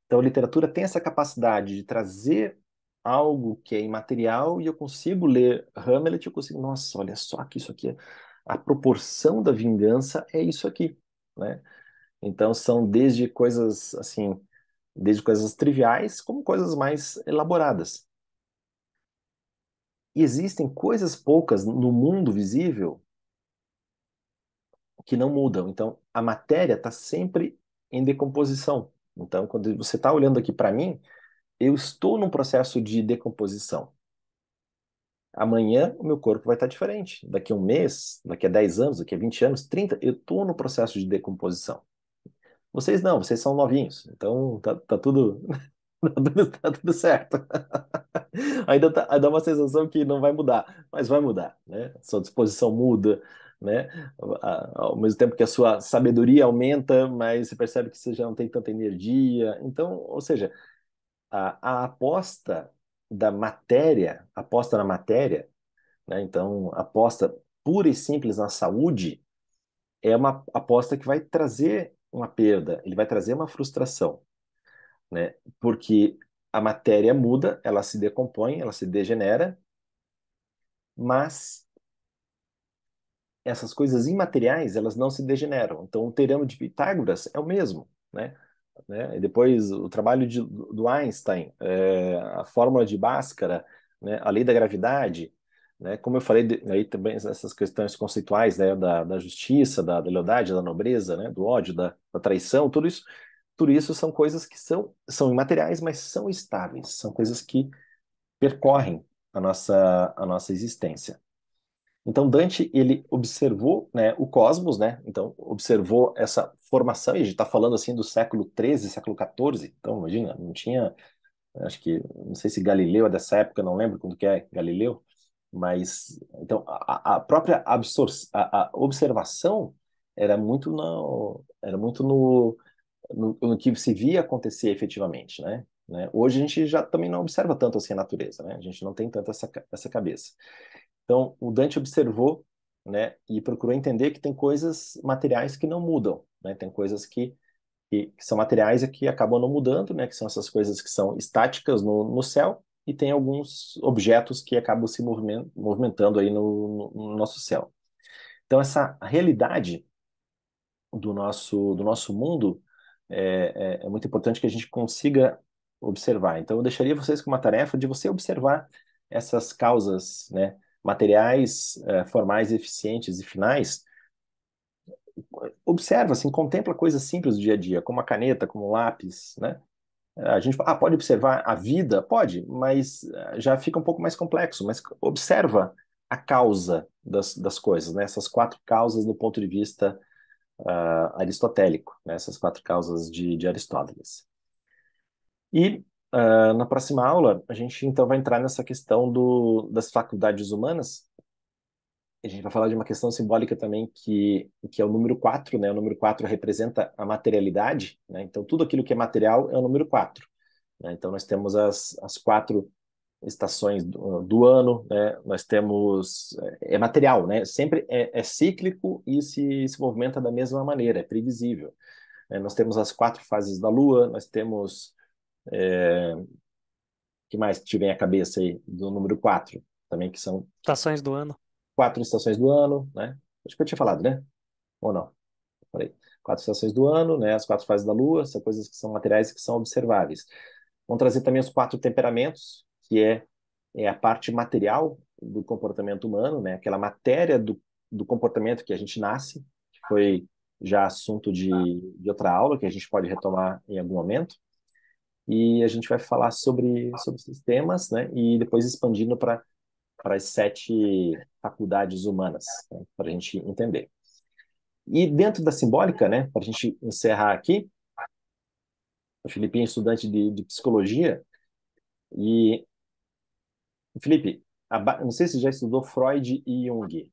Então, a literatura tem essa capacidade de trazer algo que é imaterial e eu consigo ler Hamlet, eu consigo, nossa, olha só que isso aqui, a proporção da vingança é isso aqui, né? Então, são desde coisas assim, desde coisas triviais como coisas mais elaboradas. E existem coisas poucas no mundo visível que não mudam. Então, a matéria está sempre em decomposição. Então, quando você está olhando aqui para mim, eu estou num processo de decomposição. Amanhã o meu corpo vai estar diferente. Daqui a um mês, daqui a 10 anos, daqui a 20 anos, 30, eu estou no processo de decomposição. Vocês não, vocês são novinhos. Então tá tudo, tá tudo certo. Ainda dá uma sensação que não vai mudar, mas vai mudar, né? Sua disposição muda, né? Ao mesmo tempo que a sua sabedoria aumenta, mas você percebe que você já não tem tanta energia. Então, ou seja, a aposta da matéria, aposta na matéria, né? Então, aposta pura e simples na saúde é uma aposta que vai trazer uma perda, ele vai trazer uma frustração, né? Porque a matéria muda, ela se decompõe, ela se degenera, mas essas coisas imateriais, elas não se degeneram. Então, o teorema de Pitágoras é o mesmo, né? E depois, o trabalho do Einstein, a fórmula de Bhaskara, né? A lei da gravidade, né? Como eu falei, aí também essas questões conceituais, né? Da justiça, da lealdade, da nobreza, né? Do ódio, da traição, tudo isso são coisas que são imateriais, mas são estáveis, são coisas que percorrem a nossa existência. Então Dante ele observou, né, o cosmos, né? Então observou essa formação. E a gente está falando assim do século XIII, século XIV. Então imagina, não tinha, acho que não sei se Galileu é dessa época, não lembro quando que é Galileu, mas então a própria a observação era muito no que se via acontecer efetivamente, né? Hoje a gente já também não observa tanto assim a natureza, né? A gente não tem tanto essa cabeça. Então, o Dante observou, né, e procurou entender que tem coisas materiais que não mudam, né? Tem coisas que são materiais e que acabam não mudando, né? Que são essas coisas que são estáticas no céu e tem alguns objetos que acabam se movimentando aí no nosso céu. Então, essa realidade do nosso mundo é muito importante que a gente consiga observar. Então, eu deixaria vocês com uma tarefa de você observar essas causas, né, materiais, formais, eficientes e finais. Observa, assim, contempla coisas simples do dia a dia, como a caneta, como o lápis, né? A gente pode observar a vida? Pode, mas já fica um pouco mais complexo. Mas observa a causa das coisas, né? Essas quatro causas do ponto de vista aristotélico, né? Essas quatro causas de Aristóteles. E na próxima aula, a gente então vai entrar nessa questão das faculdades humanas. A gente vai falar de uma questão simbólica também que é o número 4, né? O número 4 representa a materialidade, né? Então, tudo aquilo que é material é o número 4, né? Então, nós temos as quatro estações do ano, né? Nós temos é material, né? Sempre é cíclico e se movimenta da mesma maneira, é previsível. Nós temos as quatro fases da Lua, nós temos que mais te vem à cabeça aí do número 4 também, que são Estações do ano. quatro estações do ano, né? Acho que eu tinha falado, né? Ou não? Falei. Quatro estações do ano, né? As quatro fases da Lua, são coisas que são materiais e que são observáveis. Vamos trazer também os quatro temperamentos, que é a parte material do comportamento humano, né? Aquela matéria do comportamento que a gente nasce, que foi já assunto de outra aula, que a gente pode retomar em algum momento. E a gente vai falar sobre sistemas, né? E depois expandindo para as sete faculdades humanas, né? Para a gente entender. E dentro da simbólica, né? Para a gente encerrar aqui, o Felipe é estudante de psicologia e Felipe, não sei se você já estudou Freud e Jung.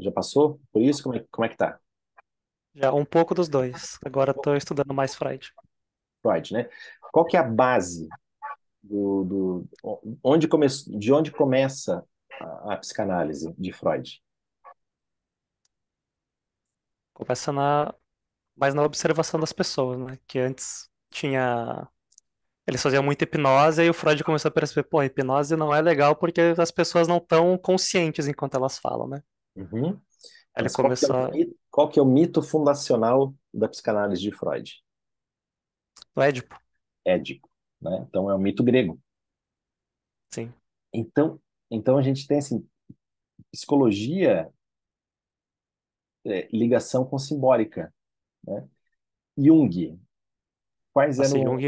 Já passou por isso? Como é que tá? Já um pouco dos dois. Agora estou estudando mais Freud. Freud, né? Qual que é a base de onde começa a psicanálise de Freud? Começa mais na observação das pessoas, né? Que antes tinha. Eles faziam muita hipnose, e o Freud começou a perceber, pô, a hipnose não é legal porque as pessoas não estão conscientes enquanto elas falam, né? Uhum. Aí ele Mas qual que é começou qual que é o mito fundacional da psicanálise de Freud? o Édipo, Édipo, né? Então é um mito grego. sim. Então, então a gente tem assim, psicologia, ligação com simbólica, né? Jung, quais Nossa, eram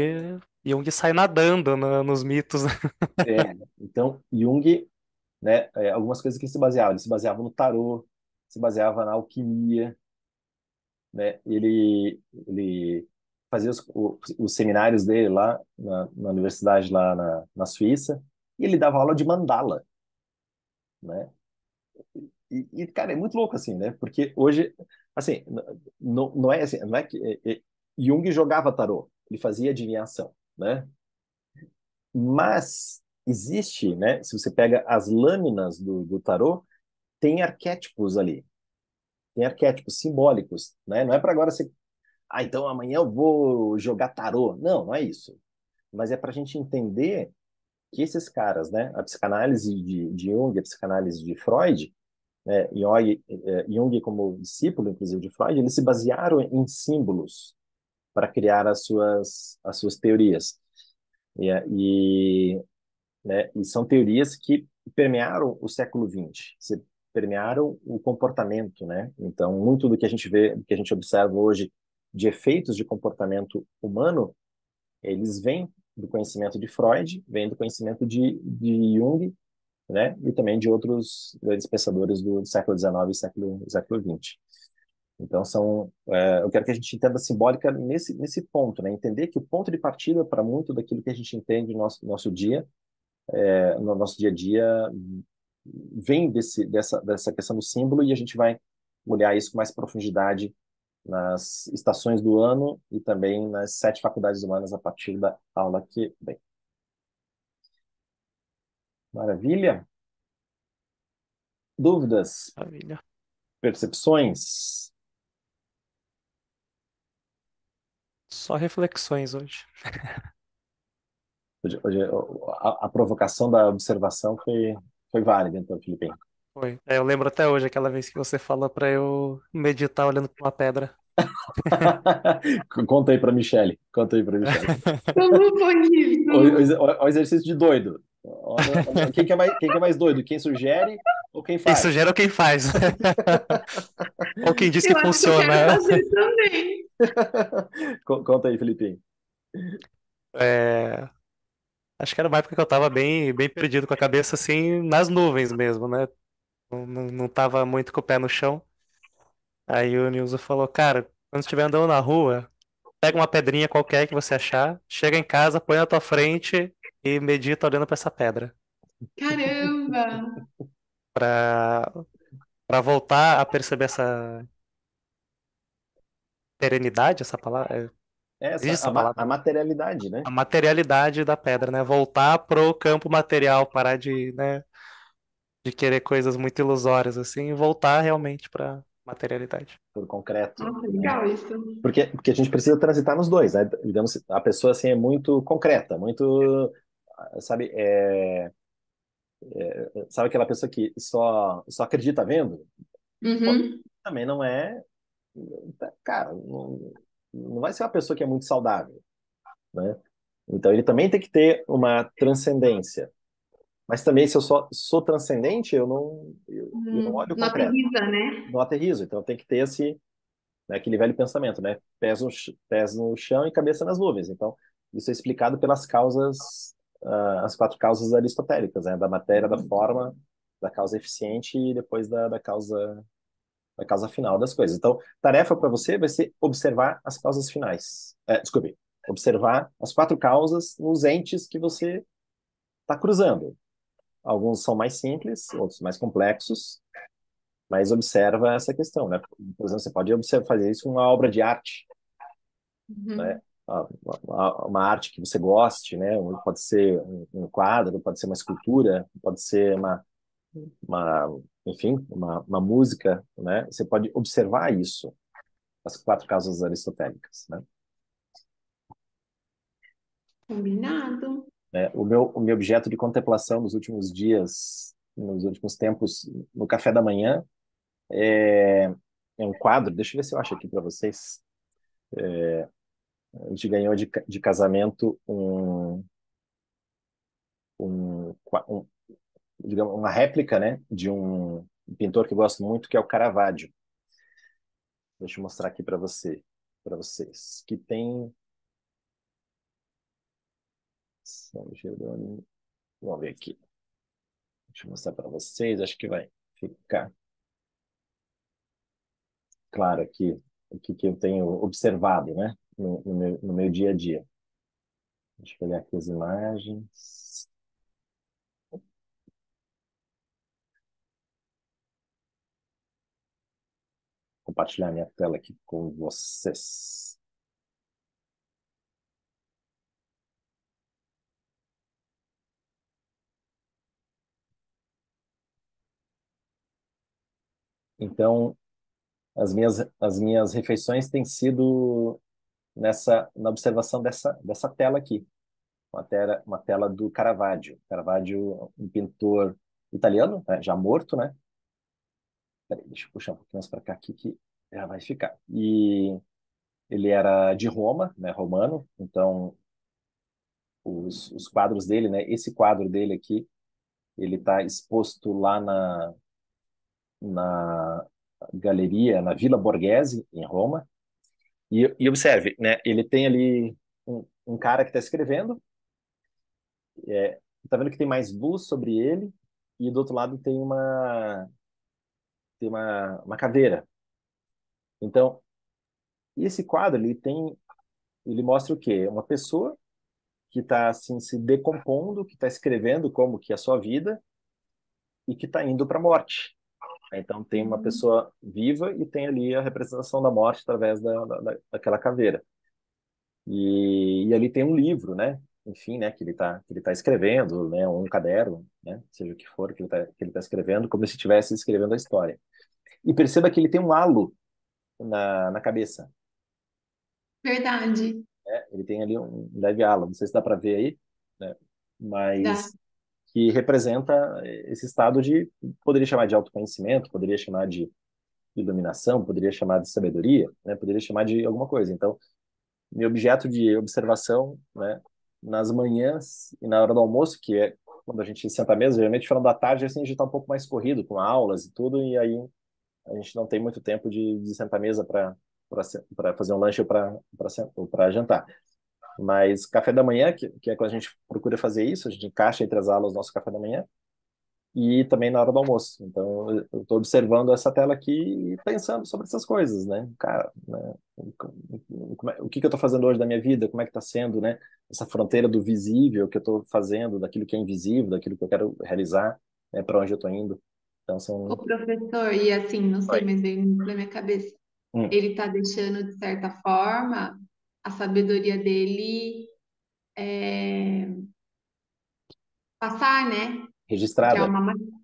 Jung sai nadando nos mitos, né? então Jung, né, algumas coisas que se baseavam, ele se baseava no tarô, se baseava na alquimia, né? Ele fazia os seminários dele lá na universidade lá na Suíça, e ele dava aula de mandala, né? Cara, é muito louco assim, né? Porque hoje, assim, não é assim, não é que Jung jogava tarô, ele fazia adivinhação, né? Mas existe, né? Se você pega as lâminas do tarô, tem arquétipos ali, tem arquétipos simbólicos, né? Não é para agora você, então amanhã eu vou jogar tarô. Não, não é isso. Mas é para a gente entender que esses caras, né? A psicanálise de Jung, a psicanálise de Freud, né? Jung como discípulo, inclusive, de Freud, eles se basearam em símbolos para criar as suas teorias. E, né? E são teorias que permearam o século XX, permearam o comportamento, né? Então, muito do que a gente vê, do que a gente observa hoje de efeitos de comportamento humano, eles vêm do conhecimento de Freud, vêm do conhecimento de Jung, né? E também de outros grandes pensadores do século XIX e século XX. Então, eu quero que a gente entenda a simbólica nesse ponto, né? Entender que o ponto de partida para muito daquilo que a gente entende no nosso dia a dia, vem dessa questão do símbolo, e a gente vai olhar isso com mais profundidade nas estações do ano e também nas 7 faculdades humanas a partir da aula que vem. Maravilha? Dúvidas? Maravilha. Percepções? Só reflexões hoje. Hoje, a provocação da observação foi válida, então, Felipe. Foi. Eu lembro até hoje aquela vez que você falou pra eu meditar olhando pra uma pedra. Conta aí para Michele. Conta aí para Michele. Como foi O, isso? o- o exercício de doido. Olha, quem que é mais doido? Quem sugere ou quem Quem faz? sugere ou quem faz? Ou quem diz que Eu acho que eu quero funciona. fazer também. Conta aí, Felipe. É, acho que era uma época que eu tava bem perdido com a cabeça assim nas nuvens mesmo, né? Não tava muito com o pé no chão. Aí o Nilson falou, cara, quando estiver andando na rua, pega uma pedrinha qualquer que você achar, chega em casa, põe na tua frente e medita olhando pra essa pedra. Caramba! Pra, pra voltar a perceber essa perenidade, essa palavra. Existe essa A palavra, né? materialidade, né? A materialidade da pedra, né? Voltar pro campo material, parar de, né, de querer coisas muito ilusórias assim, e voltar realmente pra materialidade. Por concreto, Nossa, né? legal isso. Porque a gente precisa transitar nos dois, né? Digamos, a pessoa assim é muito concreta, muito, sabe, sabe aquela pessoa que só acredita vendo? Pô, Uhum. também não é, cara, não vai ser uma pessoa que é muito saudável, né? Então ele também tem que ter uma transcendência. Mas também, se eu só sou transcendente, eu não olho o Não concreto, aterriza, né? não aterrizo. Então tem que ter né, aquele velho pensamento, né? Pés no chão e cabeça nas nuvens. Então, isso é explicado pelas causas, as 4 causas aristotélicas, né? Da matéria, da forma, da causa eficiente e depois da causa final das coisas. Então, tarefa para você vai ser observar as causas finais. Desculpe, observar as 4 causas nos entes que você está cruzando. Alguns são mais simples, outros mais complexos, mas observa essa questão, né? Por exemplo, você pode fazer isso com uma obra de arte, né? Uhum. uma arte que você goste, né? Pode ser um quadro, pode ser uma escultura, pode ser enfim, uma música, né? Você pode observar isso, as quatro causas aristotélicas, né? Combinado. O meu objeto de contemplação nos últimos dias, nos últimos tempos, no café da manhã, é, é um quadro. Deixa eu ver se eu acho aqui para vocês. A gente ganhou de casamento um, digamos, uma réplica, né, de um pintor que eu gosto muito, que é o Caravaggio. Deixa eu mostrar aqui para vocês, que tem São Jerônimo. Vamos ver aqui. Deixa eu mostrar para vocês, acho que vai ficar claro aqui o que eu tenho observado, né, no meu dia a dia. Deixa eu olhar aqui as imagens. Compartilhar minha tela aqui com vocês. Então, as minhas refeições têm sido na observação dessa tela aqui, uma tela do Caravaggio. Caravaggio, um pintor italiano, né, já morto, né? Peraí, deixa eu puxar um pouquinho mais para cá aqui que já vai ficar. E ele era de Roma, né, romano, então os quadros dele, né, esse quadro dele aqui, ele está exposto lá na galeria, na Villa Borghese, em Roma. E observe, né, ele tem ali um cara que está escrevendo, tá vendo que tem mais luz sobre ele, e do outro lado tem uma caveira. Então, esse quadro, ele mostra o quê? Uma pessoa que está assim se decompondo, que está escrevendo como que é a sua vida e que está indo para a morte. Então tem uma Uhum. pessoa viva e tem ali a representação da morte através daquela caveira. E ali tem um livro, né? Enfim, né? Que ele tá escrevendo, né? Um caderno, né? Seja o que for que ele tá escrevendo, como se estivesse escrevendo a história. E perceba que ele tem um halo na cabeça, Verdade. né? Ele tem ali um leve halo, não sei se dá para ver aí, né? Dá. Mas que representa esse estado de, poderia chamar de autoconhecimento, poderia chamar de iluminação, poderia chamar de sabedoria, né? Poderia chamar de alguma coisa. Então, meu objeto de observação, né, nas manhãs e na hora do almoço, que é quando a gente senta à mesa, geralmente falando da tarde, assim, a gente está um pouco mais corrido com aulas e tudo, e aí a gente não tem muito tempo de sentar à mesa para fazer um lanche ou para jantar. Mas café da manhã, que é quando a gente procura fazer isso, a gente encaixa entre as aulas nosso café da manhã, e também na hora do almoço. Então, eu estou observando essa tela aqui e pensando sobre essas coisas, né? Cara, né? O que que eu estou fazendo hoje da minha vida? Como é que está sendo, né? Essa fronteira do visível que eu estou fazendo, daquilo que é invisível, daquilo que eu quero realizar, né? Para onde eu estou indo. Então, O são... professor, e assim, não sei, Oi. mas veio muito na minha cabeça. Hum, Ele está deixando, de certa forma, a sabedoria dele passar, né? Porque é registrada.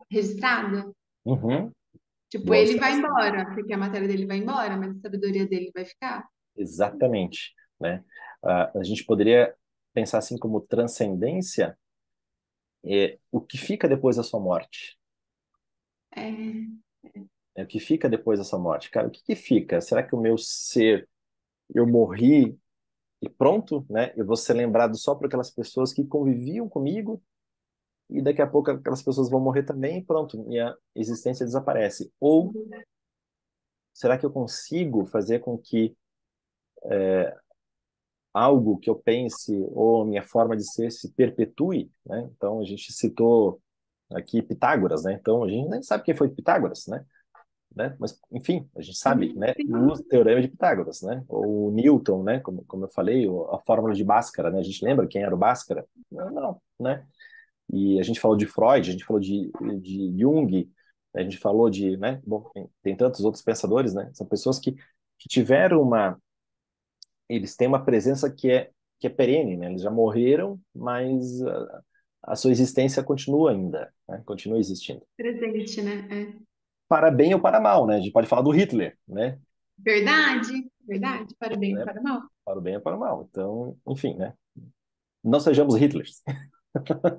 registrada. Uhum. Tipo, Boa ele vai observação. embora, porque a matéria dele vai embora, mas a sabedoria dele vai ficar. Exatamente, né? A gente poderia pensar assim como transcendência, o que fica depois da sua morte. É, O que fica depois dessa morte? Cara, o que que fica? Será que o meu ser, eu morri e pronto, né? Eu vou ser lembrado só por aquelas pessoas que conviviam comigo e daqui a pouco aquelas pessoas vão morrer também e pronto, minha existência desaparece. Ou será que eu consigo fazer com que algo que eu pense ou minha forma de ser se perpetue, né? Então a gente citou aqui Pitágoras, né? Então a gente nem sabe quem foi Pitágoras, né? Mas, enfim, a gente sabe, né? O sim, teorema de Pitágoras, né? Ou o Newton, né? Como eu falei, a fórmula de Bhaskara, né? A gente lembra quem era o Bhaskara? Não, não, né? E a gente falou de Freud, a gente falou de Jung, a gente falou né? Bom, tem tantos outros pensadores, né? São pessoas que tiveram eles têm uma presença que é perene, né? Eles já morreram, mas a sua existência continua ainda, né? Continua existindo. Presente, né? É. Para bem ou para mal, né? A gente pode falar do Hitler, né? Verdade, verdade. Para bem e Né? para mal. Para o bem ou para o mal. Então, enfim, né? Não sejamos Hitlers.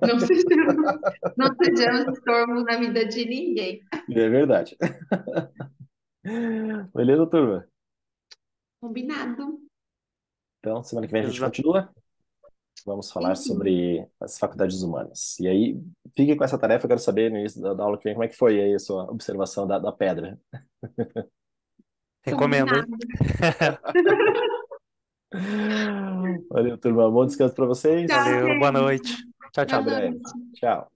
Não sejamos, não sejamos estorvo na vida de ninguém. É verdade. Beleza, turma? Combinado. Então, semana que vem a gente Exato. continua. Vamos falar Sim, sim. sobre as faculdades humanas. E aí, fique com essa tarefa, eu quero saber no início da aula que vem como é que foi aí a sua observação da pedra. Recomendo, hein? Combinado. Valeu, turma. Bom descanso para vocês. Tchau, Valeu, boa gente. noite. Tchau, Até Boa tchau. breve. noite. Tchau.